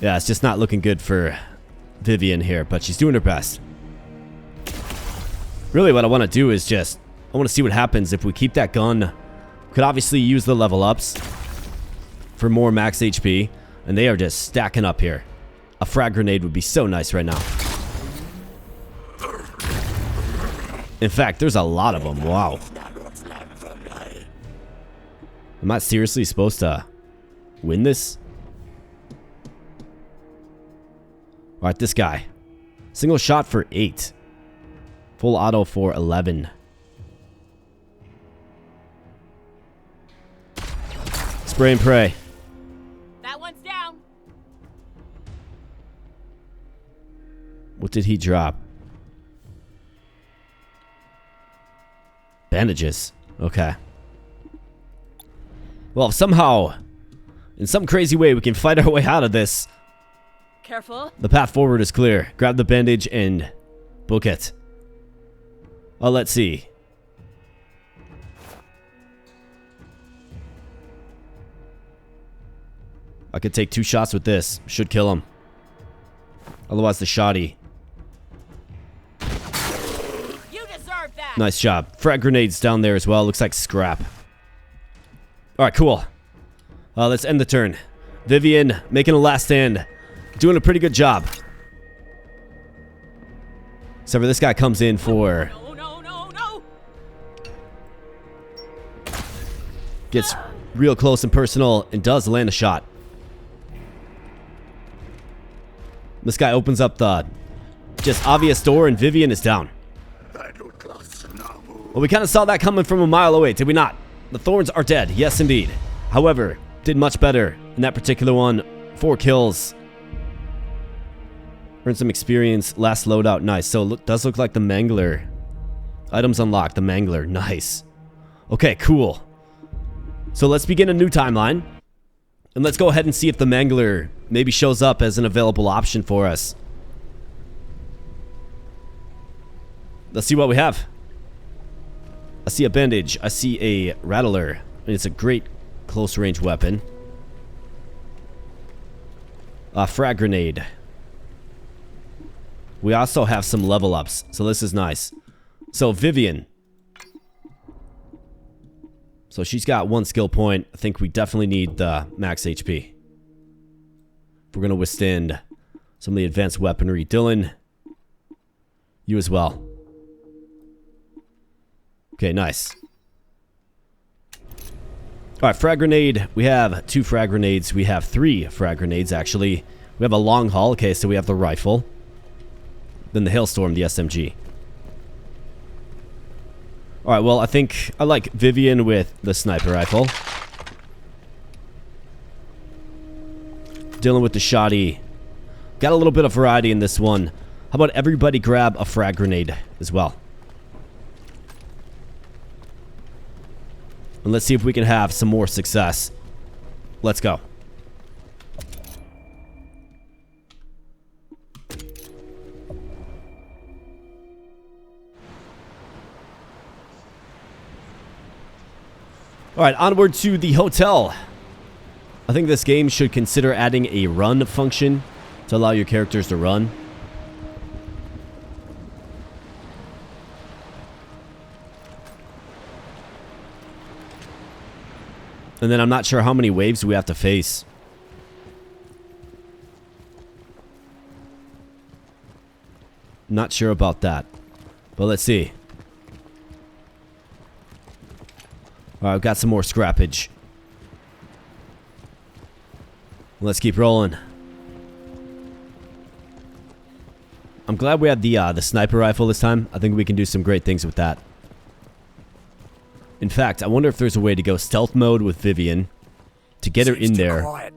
Yeah, it's just not looking good for Vivian here, but she's doing her best. Really, what I want to do is just... I want to see what happens if we keep that gun. Could obviously use the level ups for more max HP, and they are just stacking up here. A frag grenade would be so nice right now. In fact, there's a lot of them. Wow. Am I seriously supposed to win this? Alright, this guy. Single shot for 8. Full auto for 11. Spray and pray. That one's down. What did he drop? Bandages. Okay. Well, if somehow, in some crazy way, we can fight our way out of this. Careful. The path forward is clear. Grab the bandage and book it. Oh, let's see. I could take 2 shots with this. Should kill him. Otherwise, the shotty. You deserve that. Nice job. Frag grenades down there as well. Looks like scrap. Alright, cool. Let's end the turn. Vivian making a last stand. Doing a pretty good job. Except for this guy comes in for... No. Gets real close and personal and does land a shot. This guy opens up the just obvious door and Vivian is down. Well, we kind of saw that coming from a mile away, did we not? The Thorns are dead, yes indeed. However, did much better in that particular one. 4 kills. Earned some experience. Last loadout, nice. So it does look like the Mangler. Items unlocked, the Mangler, nice. Okay, cool. So let's begin a new timeline. And let's go ahead and see if the Mangler maybe shows up as an available option for us. Let's see what we have. I see a bandage. I see a rattler. And it's a great close range weapon. A frag grenade. We also have some level ups. So this is nice. So Vivian. So she's got 1 skill point. I think we definitely need the max HP. If we're going to withstand some of the advanced weaponry. Dylan, you as well. Okay, nice. Alright, frag grenade. We have 2 frag grenades. We have 3 frag grenades, actually. We have a long haul. Okay, so we have the rifle. Then the hailstorm, the SMG. Alright, well, I think I like Vivian with the sniper rifle. Dylan with the shotty. Got a little bit of variety in this one. How about everybody grab a frag grenade as well? And let's see if we can have some more success. Let's go. Alright, onward to the hotel. I think this game should consider adding a run function to allow your characters to run. And then I'm not sure how many waves we have to face. Not sure about that. But let's see. Alright, I've got some more scrappage. Let's keep rolling. I'm glad we had the sniper rifle this time. I think we can do some great things with that. In fact, I wonder if there's a way to go stealth mode with Vivian to get her in there Quiet.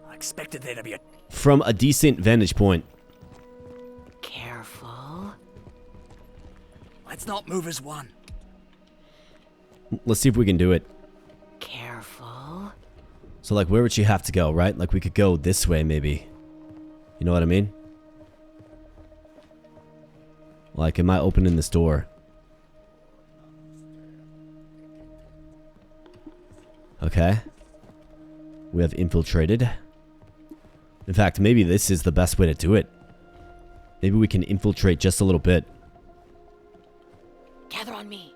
I expected there to be a... from a decent vantage point. Careful. Let's not move as one. Let's see if we can do it. Careful. So, like, where would she have to go, right? Like, we could go this way, maybe. You know what I mean? Like, am I opening this door? Okay. We have infiltrated. In fact, maybe this is the best way to do it. Maybe we can infiltrate just a little bit. Gather on me.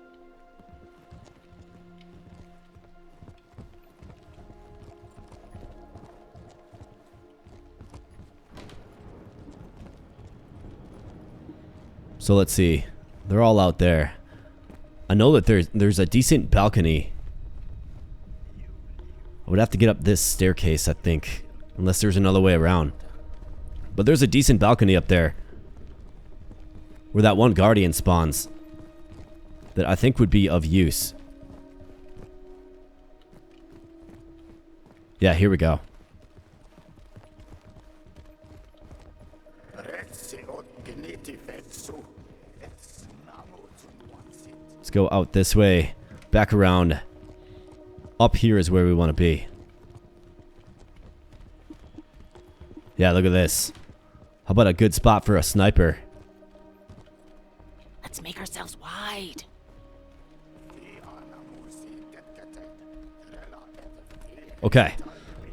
So let's see. They're all out there. I know that there's a decent balcony. I would have to get up this staircase, I think. Unless there's another way around. But there's a decent balcony up there. Where that one guardian spawns. That I think would be of use. Yeah, here we go. Let's go out this way. Back around. Up here is where we want to be. Yeah, look at this. How about a good spot for a sniper? Let's make ourselves wide. Okay.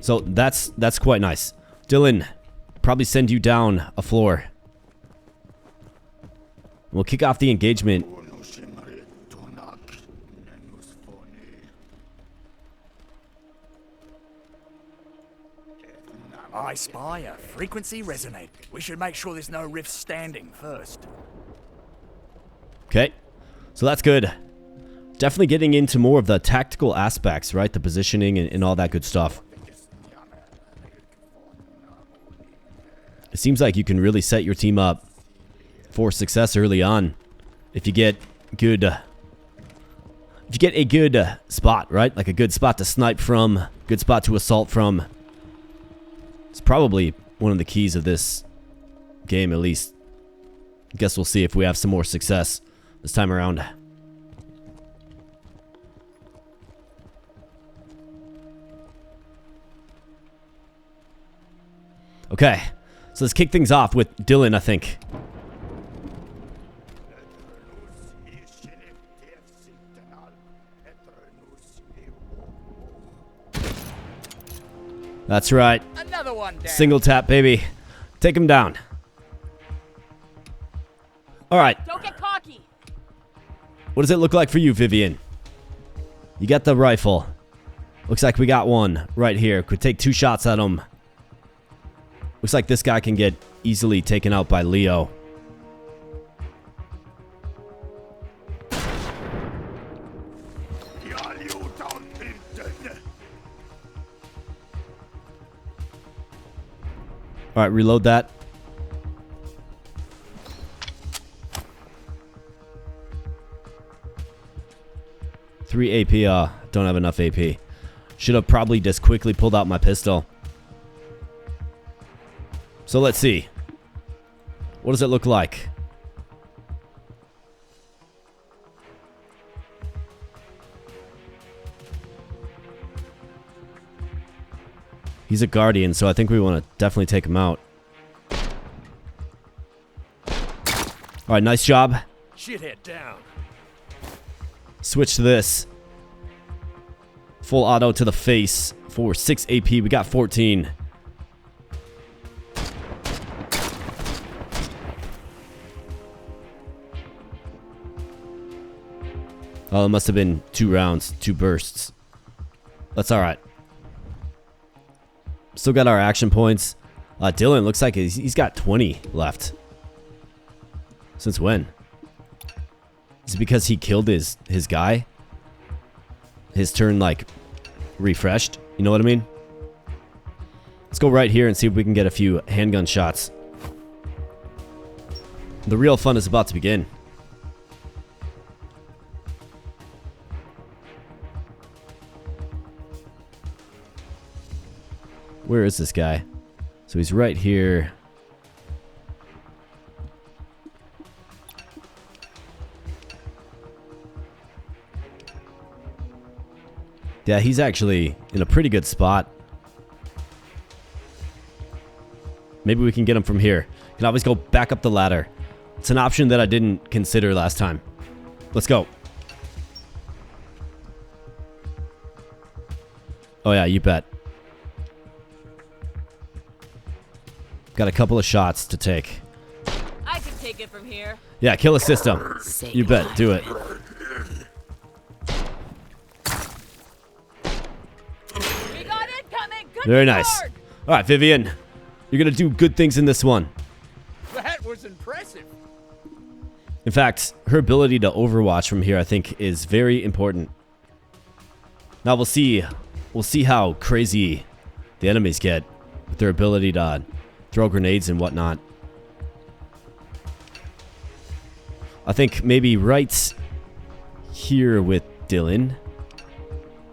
So that's quite nice. Dylan, probably send you down a floor. We'll kick off the engagement. I spy a frequency resonate. We should make sure there's no rifts standing first. Okay. So that's good. Definitely getting into more of the tactical aspects, right? The positioning and all that good stuff. It seems like you can really set your team up for success early on if you get good if you get a good spot, right? Like a good spot to snipe from, good spot to assault from. It's probably one of the keys of this game, at least. I guess we'll see if we have some more success this time around. Okay, so let's kick things off with Dylan, I think. That's right. Another one down. Single tap, baby. Take him down. All right. Don't get cocky. What does it look like for you, Vivian? You got the rifle. Looks like we got one right here. Could take 2 shots at him. Looks like this guy can get easily taken out by Leo. All right, reload that. Three AP. Don't have enough AP. Should have probably just quickly pulled out my pistol. So let's see. What does it look like? He's a guardian, so I think we want to definitely take him out. Alright, nice job. Shithead down. Switch to this. Full auto to the face for 6 AP. We got 14. Oh, it must have been 2 rounds, 2 bursts. That's alright. Still got our action points. Dylan looks like he's got 20 left. Since when? Is it because he killed his guy? His turn, like, refreshed? You know what I mean? Let's go right here and see if we can get a few handgun shots. The real fun is about to begin. Where is this guy? So he's right here. Yeah, he's actually in a pretty good spot. Maybe we can get him from here. Can always go back up the ladder. It's an option that I didn't consider last time. Let's go. Oh yeah, you bet. Got a couple of shots to take. I can take it from here. Yeah, kill a system. You bet, do it. We got it coming. Good Very nice. All right, Vivian. You're going to do good things in this one. That was impressive. In fact, her ability to overwatch from here, I think, is very important. Now we'll see how crazy the enemies get with their ability to throw grenades and whatnot. I think maybe right here with Dylan.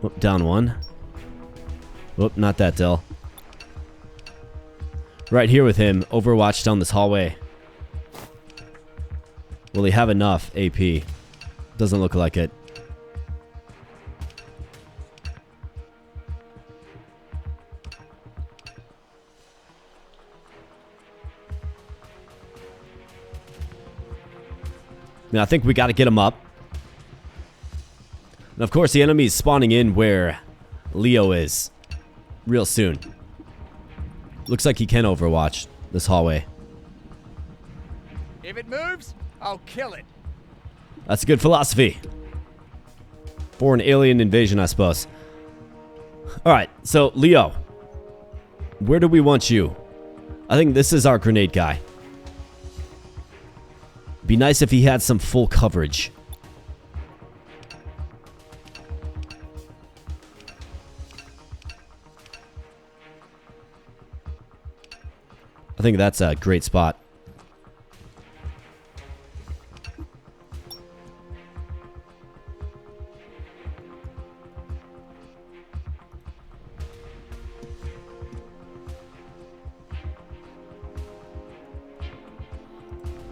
Whoop, down one. Whoop, not that, Dill. Right here with him, overwatch down this hallway. Will he have enough AP? Doesn't look like it. Now I think we got to get him up. And of course the enemy is spawning in where Leo is real soon. Looks like he can overwatch this hallway. If it moves, I'll kill it. That's a good philosophy. For an alien invasion, I suppose. Alright, so Leo. Where do we want you? I think this is our grenade guy. Be nice if he had some full coverage. I think that's a great spot.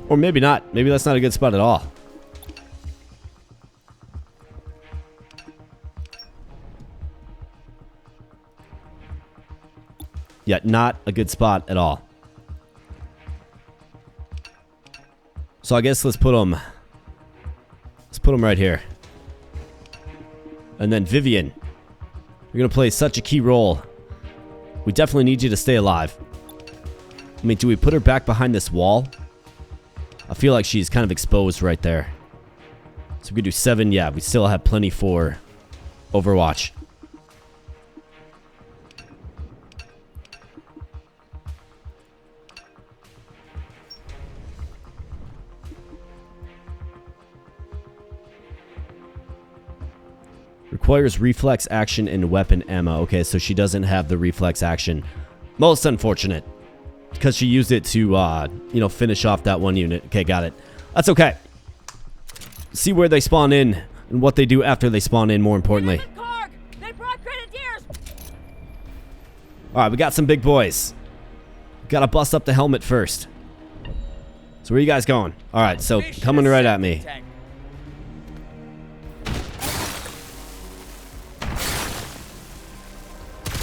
Or maybe not. Maybe that's not a good spot at all. Yeah, not a good spot at all. So I guess let's put him right here. And then Vivian, you're going to play such a key role. We definitely need you to stay alive. I mean, do we put her back behind this wall? I feel like she's kind of exposed right there. So we could do 7. Yeah, we still have plenty for Overwatch. Requires reflex action and weapon ammo. Okay, so she doesn't have the reflex action. Most unfortunate. Because she used it to, you know, finish off that one unit. Okay, got it. That's okay. See where they spawn in and what they do after they spawn in, more importantly. They brought grenadiers. Alright, we got some big boys. Gotta bust up the helmet first. So where you guys going? Alright, so coming right at me.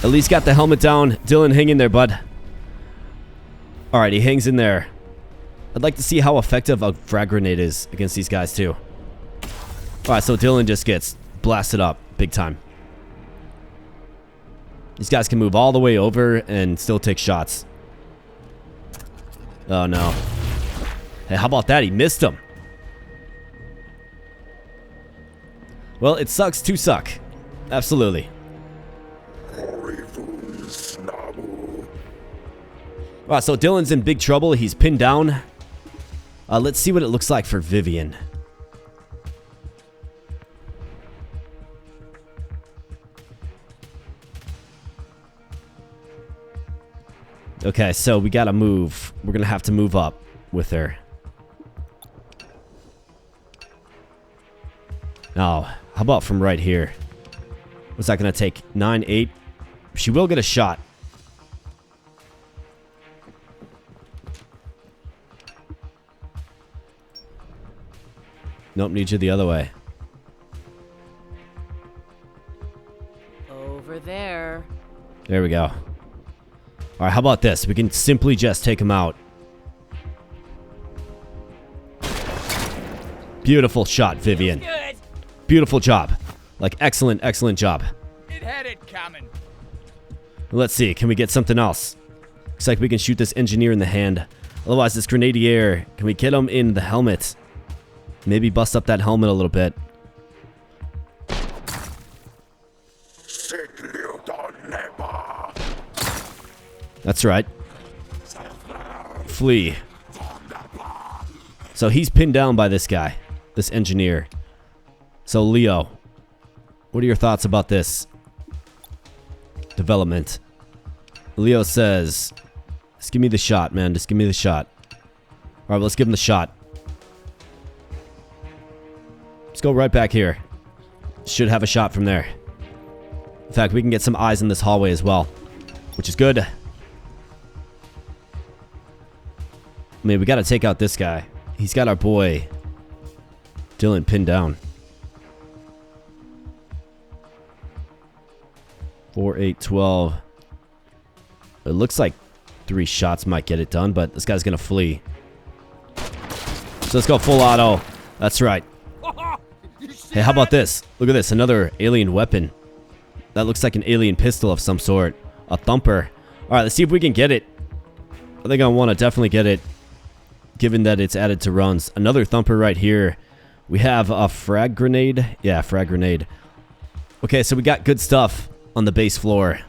At least got the helmet down. Dylan, hang in there, bud. Alright, he hangs in there. I'd like to see how effective a frag grenade is against these guys, too. Alright, so Dylan just gets blasted up big time. These guys can move all the way over and still take shots. Oh, no. Hey, how about that? He missed him. Well, it sucks to suck. Absolutely. Alright, so Dylan's in big trouble. He's pinned down. Let's see what it looks like for Vivian. Okay, so we gotta move. We're gonna have to move up with her. Now, how about from right here? What's that going to take? 9, 8? She will get a shot. Nope, need you the other way. Over there. There we go. Alright, how about this? We can simply just take him out. Beautiful shot, Vivian. Good. Beautiful job. Like, excellent, excellent job. It had it coming. Let's see, can we get something else? Looks like we can shoot this engineer in the hand. Otherwise, this grenadier, can we get him in the helmet? Maybe bust up that helmet a little bit. That's right. Flee. So he's pinned down by this guy, this engineer. So Leo, what are your thoughts about this development? Leo says, just give me the shot, man. Just give me the shot. Alright, let's give him the shot. Let's go right back here. Should have a shot from there. In fact, we can get some eyes in this hallway as well, which is good. I mean, we gotta take out this guy. He's got our boy Dylan pinned down. 4, 8, 12. It looks like 3 shots might get it done, but this guy's gonna flee. So let's go full auto. That's right. Hey, how about this? Look at this, another alien weapon. That looks like an alien pistol of some sort. A thumper. Alright, let's see if we can get it. I think I want to definitely get it, given that it's added to runs. Another thumper right here. We have a frag grenade. Yeah, frag grenade. Okay, so we got good stuff on the base floor.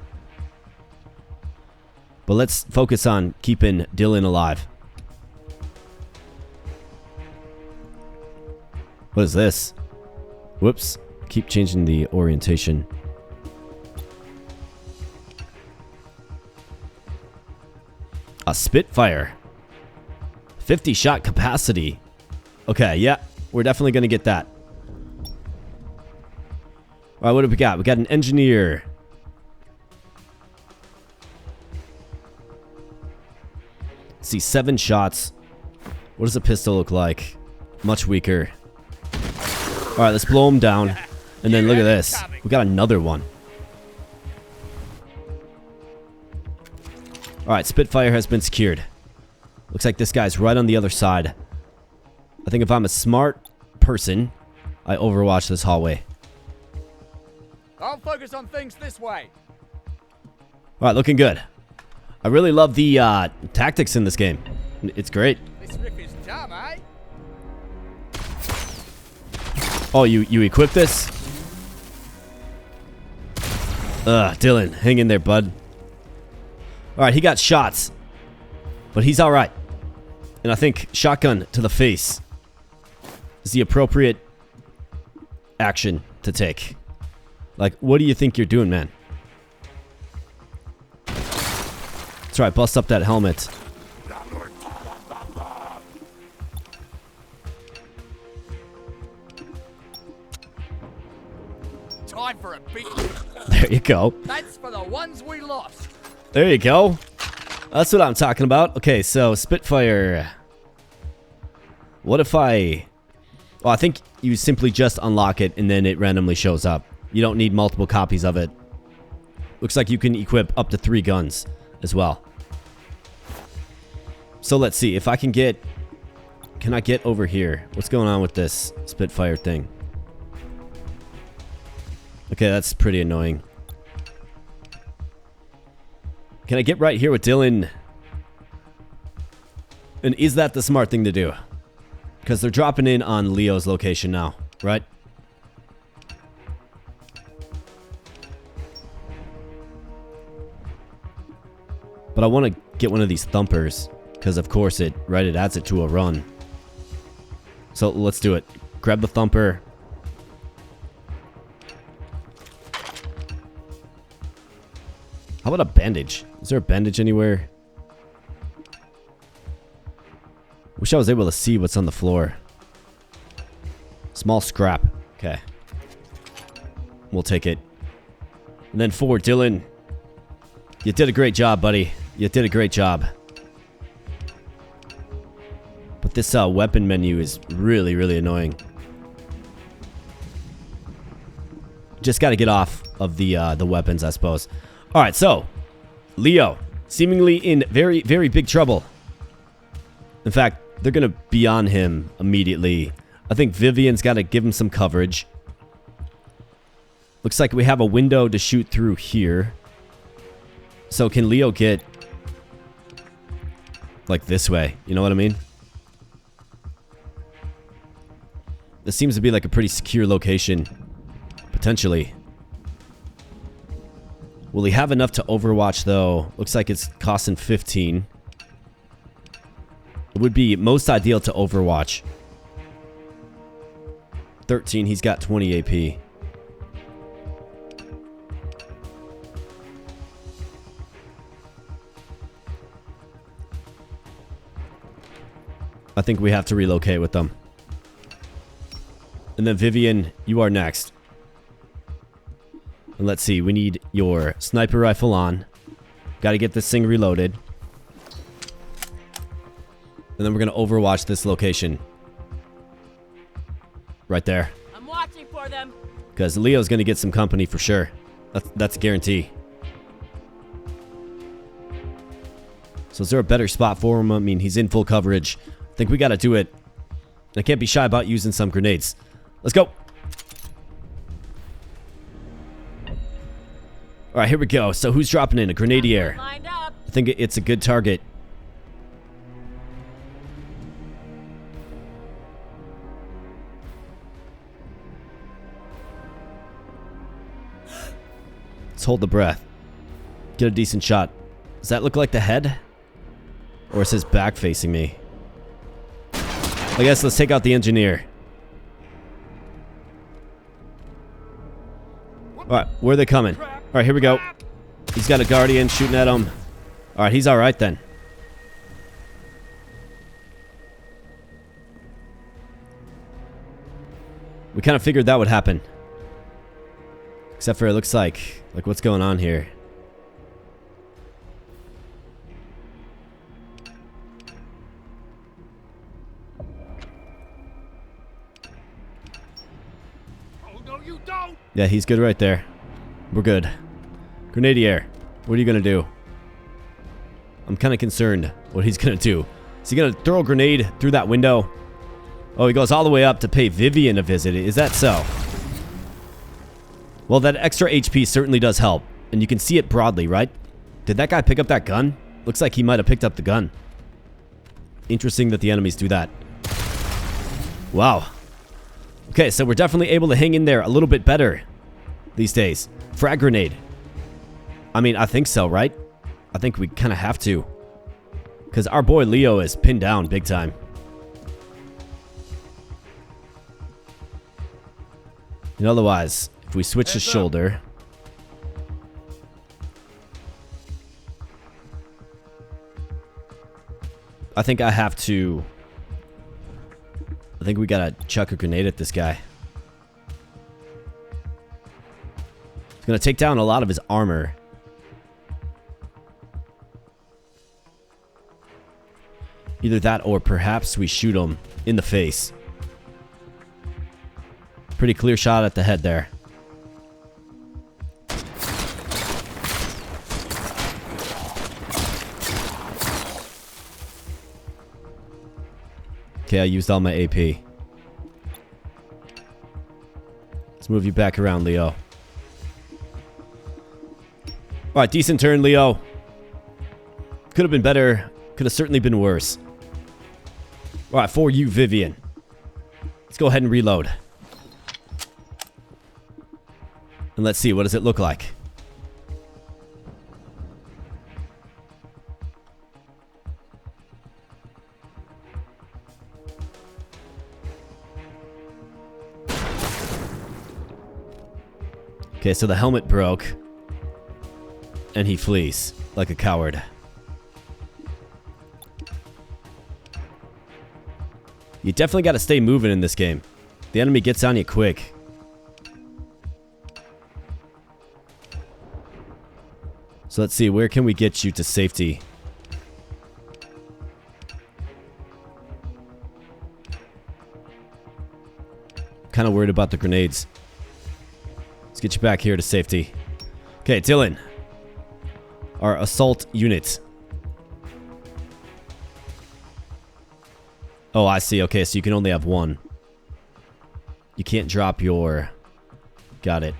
But let's focus on keeping Dylan alive. What is this? Whoops. Keep changing the orientation. A Spitfire. 50 shot capacity. Okay, yeah. We're definitely going to get that. Alright, what do we got? We got an engineer. Let's see, 7 shots. What does a pistol look like? Much weaker. Alright, let's blow him down. And then look at this. We got another one. Alright, Spitfire has been secured. Looks like this guy's right on the other side. I think if I'm a smart person, I overwatch this hallway. I'll focus on things this way. Alright, looking good. I really love the tactics in this game. It's great. This riff is dumb, eh? Oh, you equip this? Dylan, hang in there, bud. Alright, he got shots. But he's alright. And I think shotgun to the face is the appropriate action to take. Like, what do you think you're doing, man? That's right, bust up that helmet. Time for a beat. There you go. That's for the ones we lost. There you go. That's what I'm talking about. Okay, so Spitfire. What if I... Well, I think you simply just unlock it and then it randomly shows up. You don't need multiple copies of it. Looks like you can equip up to 3 guns as well. So let's see if I can get... Can I get over here? What's going on with this Spitfire thing? Okay, that's pretty annoying. Can I get right here with Dylan? And is that the smart thing to do? Because they're dropping in on Leo's location now, right? But I want to get one of these thumpers. Because of course it adds it to a run. So let's do it. Grab the thumper. How about a bandage? Is there a bandage anywhere? Wish I was able to see what's on the floor. Small scrap. Okay. We'll take it. And then 4, Dylan. You did a great job, buddy. You did a great job. But this weapon menu is really, really annoying. Just got to get off of the weapons, I suppose. All right, so Leo, seemingly in very, very big trouble. In fact, they're going to be on him immediately. I think Vivian's got to give him some coverage. Looks like we have a window to shoot through here. So can Leo get like this way? You know what I mean? This seems to be like a pretty secure location. Potentially. Will he have enough to overwatch though? Looks like it's costing 15. It would be most ideal to overwatch. 13, he's got 20 AP. I think we have to relocate with them. And then Vivian, you are next. And let's see, we need your sniper rifle on. Got to get this thing reloaded. And then we're going to overwatch this location. Right there. I'm watching for them. Because Leo's going to get some company for sure. That's a guarantee. So is there a better spot for him? I mean, he's in full coverage. I think we got to do it. I can't be shy about using some grenades. Let's go. All right, here we go. So who's dropping in? A grenadier. Lined up. I think it's a good target. Let's hold the breath. Get a decent shot. Does that look like the head? Or is his back facing me? I guess let's take out the engineer. Alright, where are they coming? Alright, here we go. He's got a guardian shooting at him. Alright, he's alright then. We kind of figured that would happen. Except for it looks like what's going on here? Oh, no, you don't! Yeah, he's good right there. We're good. Grenadier, what are you gonna do? I'm kind of concerned what he's gonna do. Is he gonna throw a grenade through that window? Oh, he goes all the way up to pay Vivian a visit. Is that so? Well, that extra HP certainly does help. And you can see it broadly, right? Did that guy pick up that gun? Looks like he might have picked up the gun. Interesting that the enemies do that. Wow. Okay, so we're definitely able to hang in there a little bit better these days. Frag grenade. I mean, I think so, right? I think we kind of have to. Because our boy Leo is pinned down big time. And otherwise, if we switch the shoulder... I think I have to... I think we gotta chuck a grenade at this guy. It's gonna take down a lot of his armor. Either that or perhaps we shoot him in the face. Pretty clear shot at the head there. Okay, I used all my AP. Let's move you back around, Leo. Alright, decent turn, Leo. Could have been better. Could have certainly been worse. Alright, for you, Vivian. Let's go ahead and reload. And let's see, what does it look like? Okay, so the helmet broke. And he flees like a coward. You definitely got to stay moving in this game. The enemy gets on you quick. So let's see, where can we get you to safety? Kind of worried about the grenades. Let's get you back here to safety. Okay, Dylan. Our assault unit. Oh, I see. Okay, so you can only have one. You can't drop your... Got it.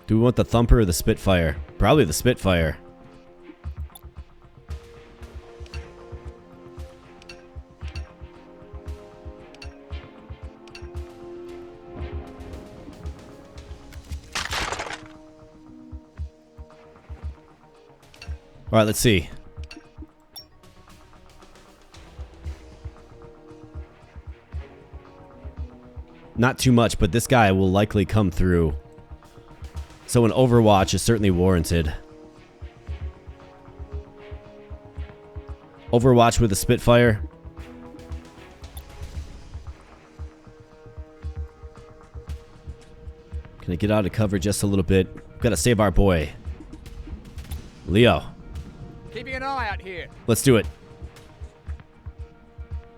Do we want the Thumper or the Spitfire? Probably the Spitfire. Alright, let's see. Not too much, but this guy will likely come through. So an overwatch is certainly warranted. Overwatch with a Spitfire. Can I get out of cover just a little bit? Gotta save our boy. Leo. Keeping an eye out here. Let's do it.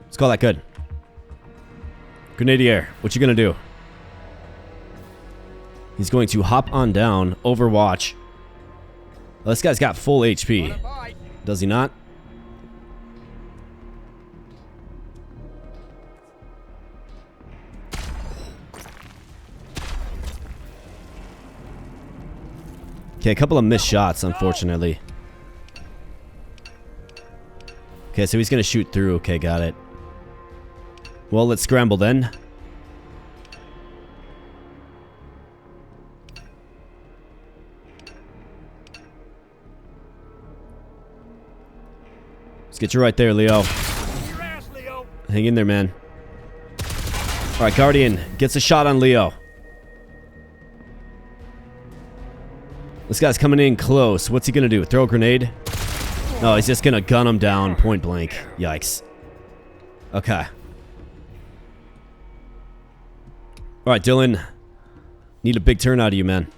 Let's call that good. Grenadier, what you gonna do? He's going to hop on down, overwatch. Well, this guy's got full HP. Does he not? Okay, a couple of missed shots, unfortunately. Okay, so he's gonna shoot through. Okay, got it. Well, let's scramble then. Let's get you right there, Leo. Hang in there, man. Alright, Guardian gets a shot on Leo. This guy's coming in close. What's he gonna do? Throw a grenade? No, he's just gonna gun him down point blank. Yikes. Okay. Alright, Dylan. Need a big turn out of you, man.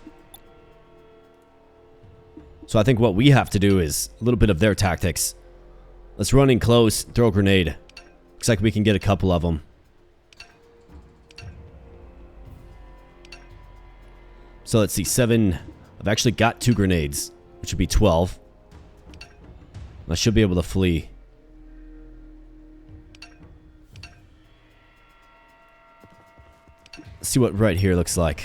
So I think what we have to do is a little bit of their tactics. Let's run in close, throw a grenade. Looks like we can get a couple of them. So let's see, 7. I've actually got 2 grenades, which would be 12. I should be able to flee. Let's see what right here looks like.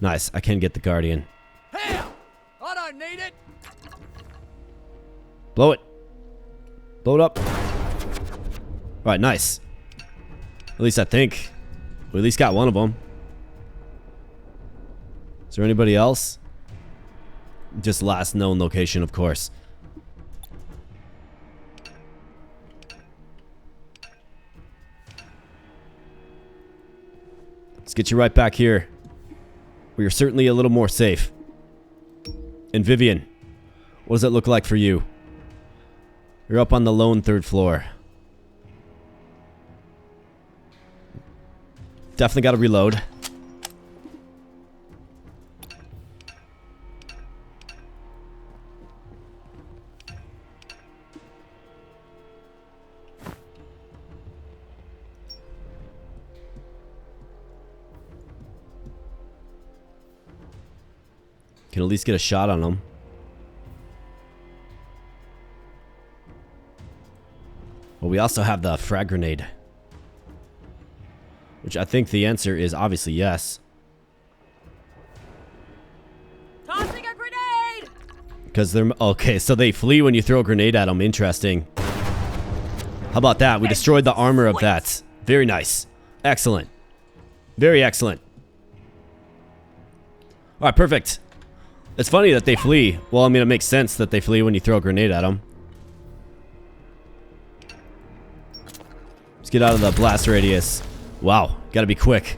Nice, I can get the Guardian. Hell! I don't need it! Blow it. Blow it up. Alright, nice. At least I think. We at least got one of them. Is there anybody else? Just last known location, of course. Let's get you right back here. We are certainly a little more safe. And Vivian, what does it look like for you? You're up on the lone 3rd floor. Definitely got to reload. Can at least get a shot on him. Well, we also have the frag grenade. Which I think the answer is obviously yes. Tossing a grenade! Because they're... Okay, so they flee when you throw a grenade at them. Interesting. How about that? We destroyed the armor of that. Very nice. Excellent. Very excellent. Alright, perfect. It's funny that they flee. Well, I mean, it makes sense that they flee when you throw a grenade at them. Let's get out of the blast radius. Wow, gotta be quick.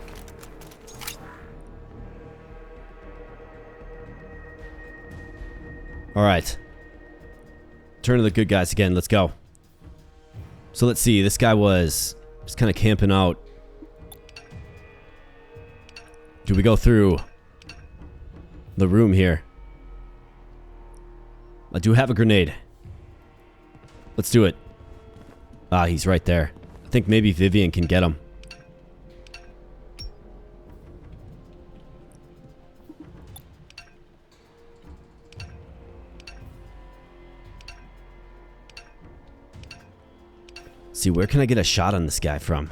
Alright. Turn to the good guys again, let's go. So let's see, this guy was just kind of camping out. Do we go through the room here? I do have a grenade. Let's do it. Ah, he's right there. I think maybe Vivian can get him. See, where can I get a shot on this guy from?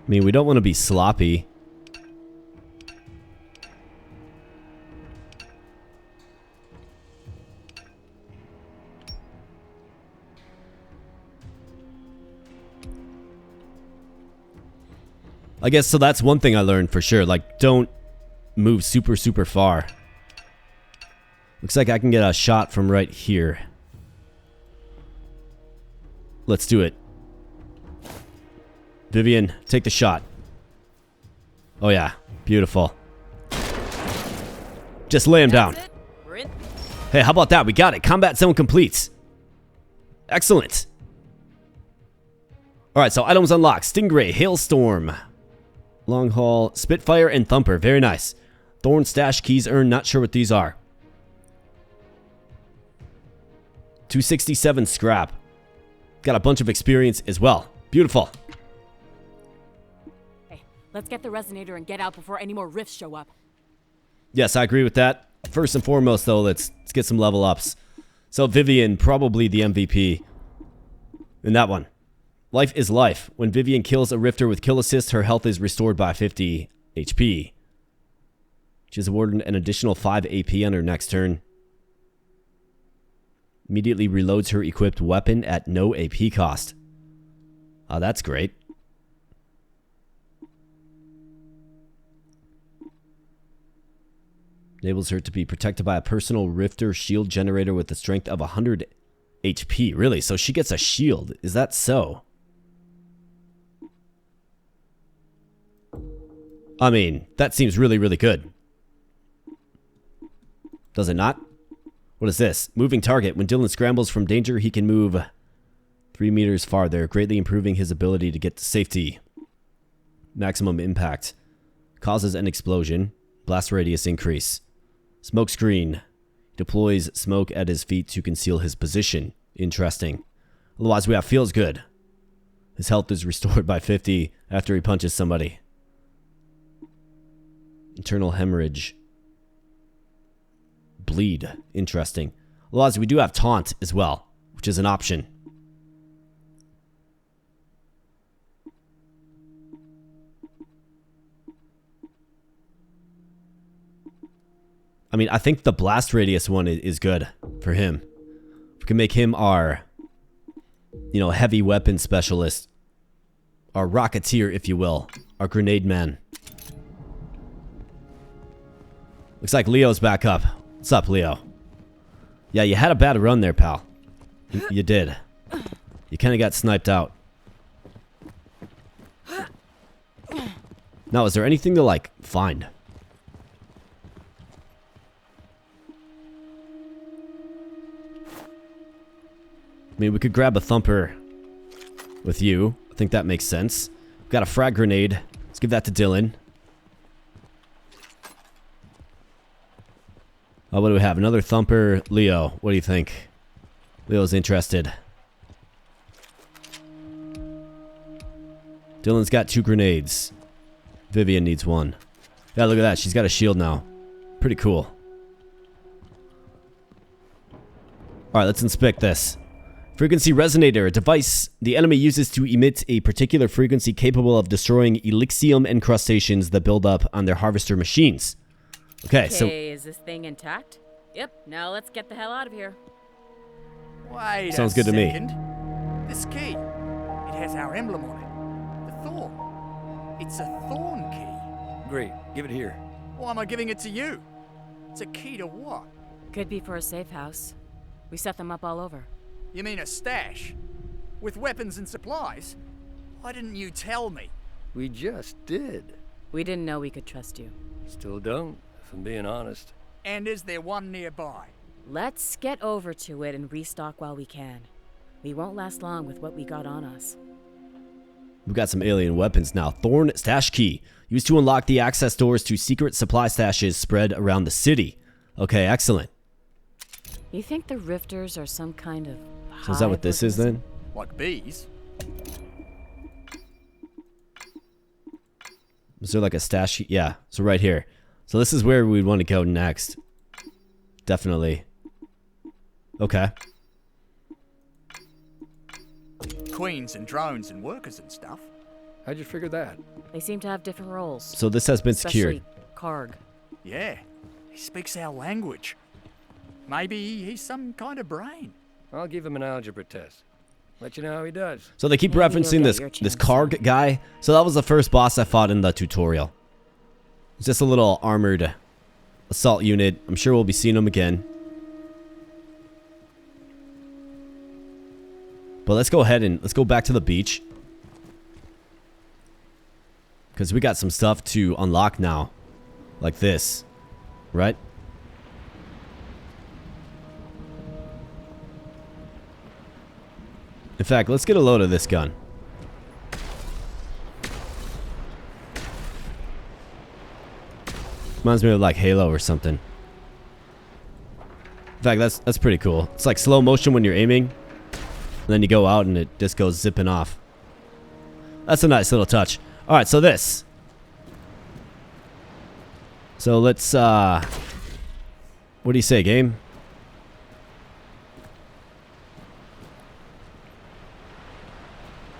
I mean, we don't want to be sloppy. I guess, so that's one thing I learned for sure. Like, don't move super, super far. Looks like I can get a shot from right here. Let's do it. Vivian, take the shot. Oh yeah, beautiful. Just lay him down. Hey, how about that? We got it. Combat zone complete. Excellent. Alright, so items unlocked. Stingray, Hailstorm, Long Haul, Spitfire, and Thumper. Very nice. Thorn stash keys earned. Not sure what these are. 267 scrap. Got a bunch of experience as well. Beautiful. Hey, let's get the resonator and get out before any more rifts show up. Yes, I agree with that. First and foremost, though, let's get some level ups. So Vivian, probably the MVP in that one. Life is life. When Vivian kills a rifter with kill assist, her health is restored by 50 HP. She is awarded an additional 5 AP on her next turn. Immediately reloads her equipped weapon at no AP cost. Oh, that's great. Enables her to be protected by a personal rifter shield generator with a strength of 100 HP. Really? So she gets a shield. Is that so? I mean, that seems really, really good. Does it not? What is this? Moving target. When Dylan scrambles from danger, he can move 3 meters farther, greatly improving his ability to get to safety. Maximum impact. Causes an explosion. Blast radius increase. Smoke screen. Deploys smoke at his feet to conceal his position. Interesting. Otherwise, we have feels good. His health is restored by 50 after he punches somebody. Internal hemorrhage. Bleed. Interesting. Otherwise, we do have taunt as well, which is an option. I mean, I think the blast radius one is good for him. We can make him our, heavy weapon specialist. Our rocketeer, if you will. Our grenade man. Looks like Leo's back up. What's up, Leo? Yeah, you had a bad run there, pal. You did. You kind of got sniped out. Now, is there anything to, find? I mean, we could grab a thumper with you. I think that makes sense. We've got a frag grenade. Let's give that to Dylan. Oh, what do we have? Another thumper. Leo, what do you think? Leo's interested. Dylan's got 2 grenades. Vivian needs 1. Yeah, look at that. She's got a shield now. Pretty cool. Alright, let's inspect this. Frequency resonator, a device the enemy uses to emit a particular frequency capable of destroying Elixium encrustations that build up on their harvester machines. Okay, so... is this thing intact? Yep, now let's get the hell out of here. Wait Sounds a good to me. second. This key, it has our emblem on it. The thorn. It's a thorn key. Great. Give it here. Why am I giving it to you? It's a key to what? Could be for a safe house. We set them up all over. You mean a stash? With weapons and supplies? Why didn't you tell me? We just did. We didn't know we could trust you. Still don't, if I'm being honest. And is there one nearby? Let's get over to it and restock while we can. We won't last long with what we got on us. We've got some alien weapons now. Thorn Stash Key. Used to unlock the access doors to secret supply stashes spread around the city. Okay, excellent. You think the Rifters are some kind of So is that what this is then? Like bees? Is there like a stash? Yeah, so right here. So this is where we'd want to go next. Definitely. Okay. Queens and drones and workers and stuff. How'd you figure that? They seem to have different roles. So this has been secured. Especially Karg. Yeah, he speaks our language. Maybe he's some kind of brain. I'll give him an algebra test. Let you know how he does. So they keep Maybe referencing you'll this get your chance. Karg guy. So that was the first boss I fought in the tutorial. It's just a little armored assault unit. I'm sure we'll be seeing him again. But let's go ahead and let's go back to the beach. Because we got some stuff to unlock now. Like this. Right? In fact, let's get a load of this gun. Reminds me of like Halo or something. In fact, that's pretty cool. It's like slow motion when you're aiming. And then you go out and it just goes zipping off. That's a nice little touch. Alright, so this. So let's, what do you say, game?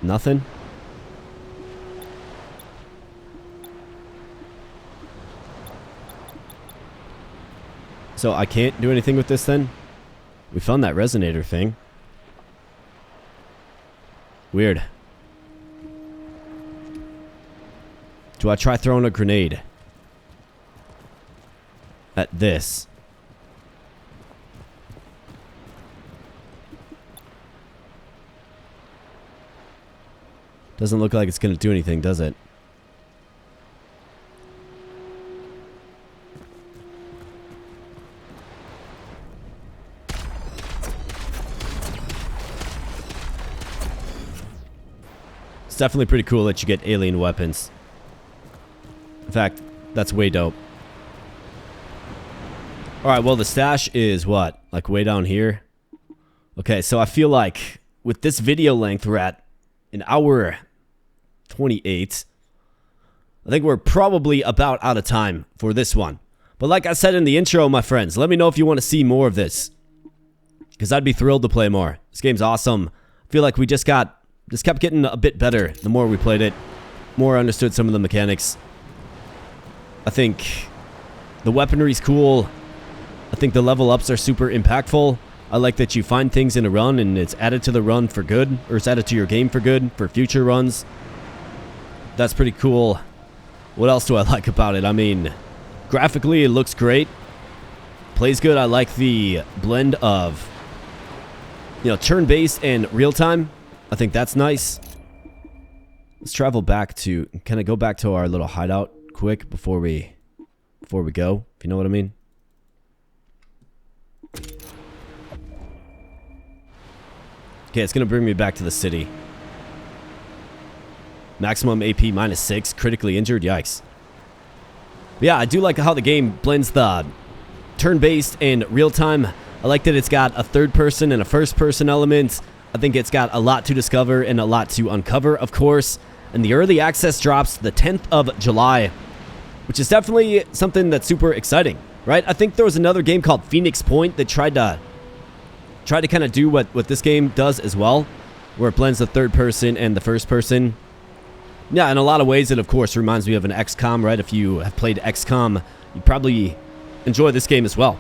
Nothing? So I can't do anything with this then? We found that resonator thing. Weird. Do I try throwing a grenade at this? Doesn't look like it's going to do anything, does it? It's definitely pretty cool that you get alien weapons. In fact, that's way dope. Alright, well the stash is what? Like way down here? Okay, so I feel like with this video length we're at an hour 28. I think we're probably about out of time for this one. But like I said in the intro, my friends, let me know if you want to see more of this. Because I'd be thrilled to play more. This game's awesome. I feel like we just kept getting a bit better the more we played it. More understood some of the mechanics. I think the weaponry's cool. I think the level ups are super impactful. I like that you find things in a run and it's added to the run for good. Or it's added to your game for good, for future runs. That's pretty cool. What else do I like about it? I mean, graphically it looks great. Plays good. I like the blend of, you know, turn-based and real-time. I think that's nice. Let's travel back to, kind of go back to our little hideout quick before we go, if you know what I mean. Okay, it's gonna bring me back to the city. Maximum AP -6, critically injured, yikes. But yeah, I do like how the game blends the turn-based and real-time. I like that it's got a third-person and a first-person element. I think it's got a lot to discover and a lot to uncover, of course. And the early access drops the 10th of July, which is definitely something that's super exciting, right? I think there was another game called Phoenix Point that tried to kind of do what this game does as well, where it blends the third person and the first person. Yeah, in a lot of ways, it of course reminds me of an XCOM, right? If you have played XCOM, you probably enjoy this game as well.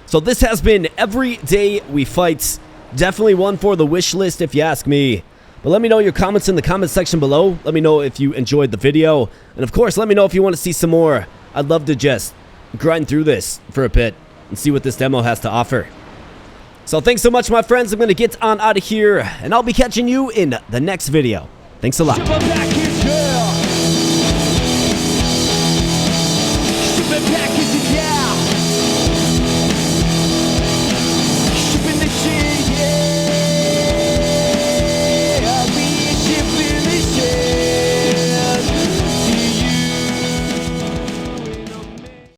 So this has been Every Day We Fight. Definitely one for the wish list if you ask me. But let me know your comments in the comment section below. Let me know if you enjoyed the video. And of course, let me know if you want to see some more. I'd love to just grind through this for a bit and see what this demo has to offer. So thanks so much, my friends. I'm going to get on out of here, and I'll be catching you in the next video. Thanks a lot.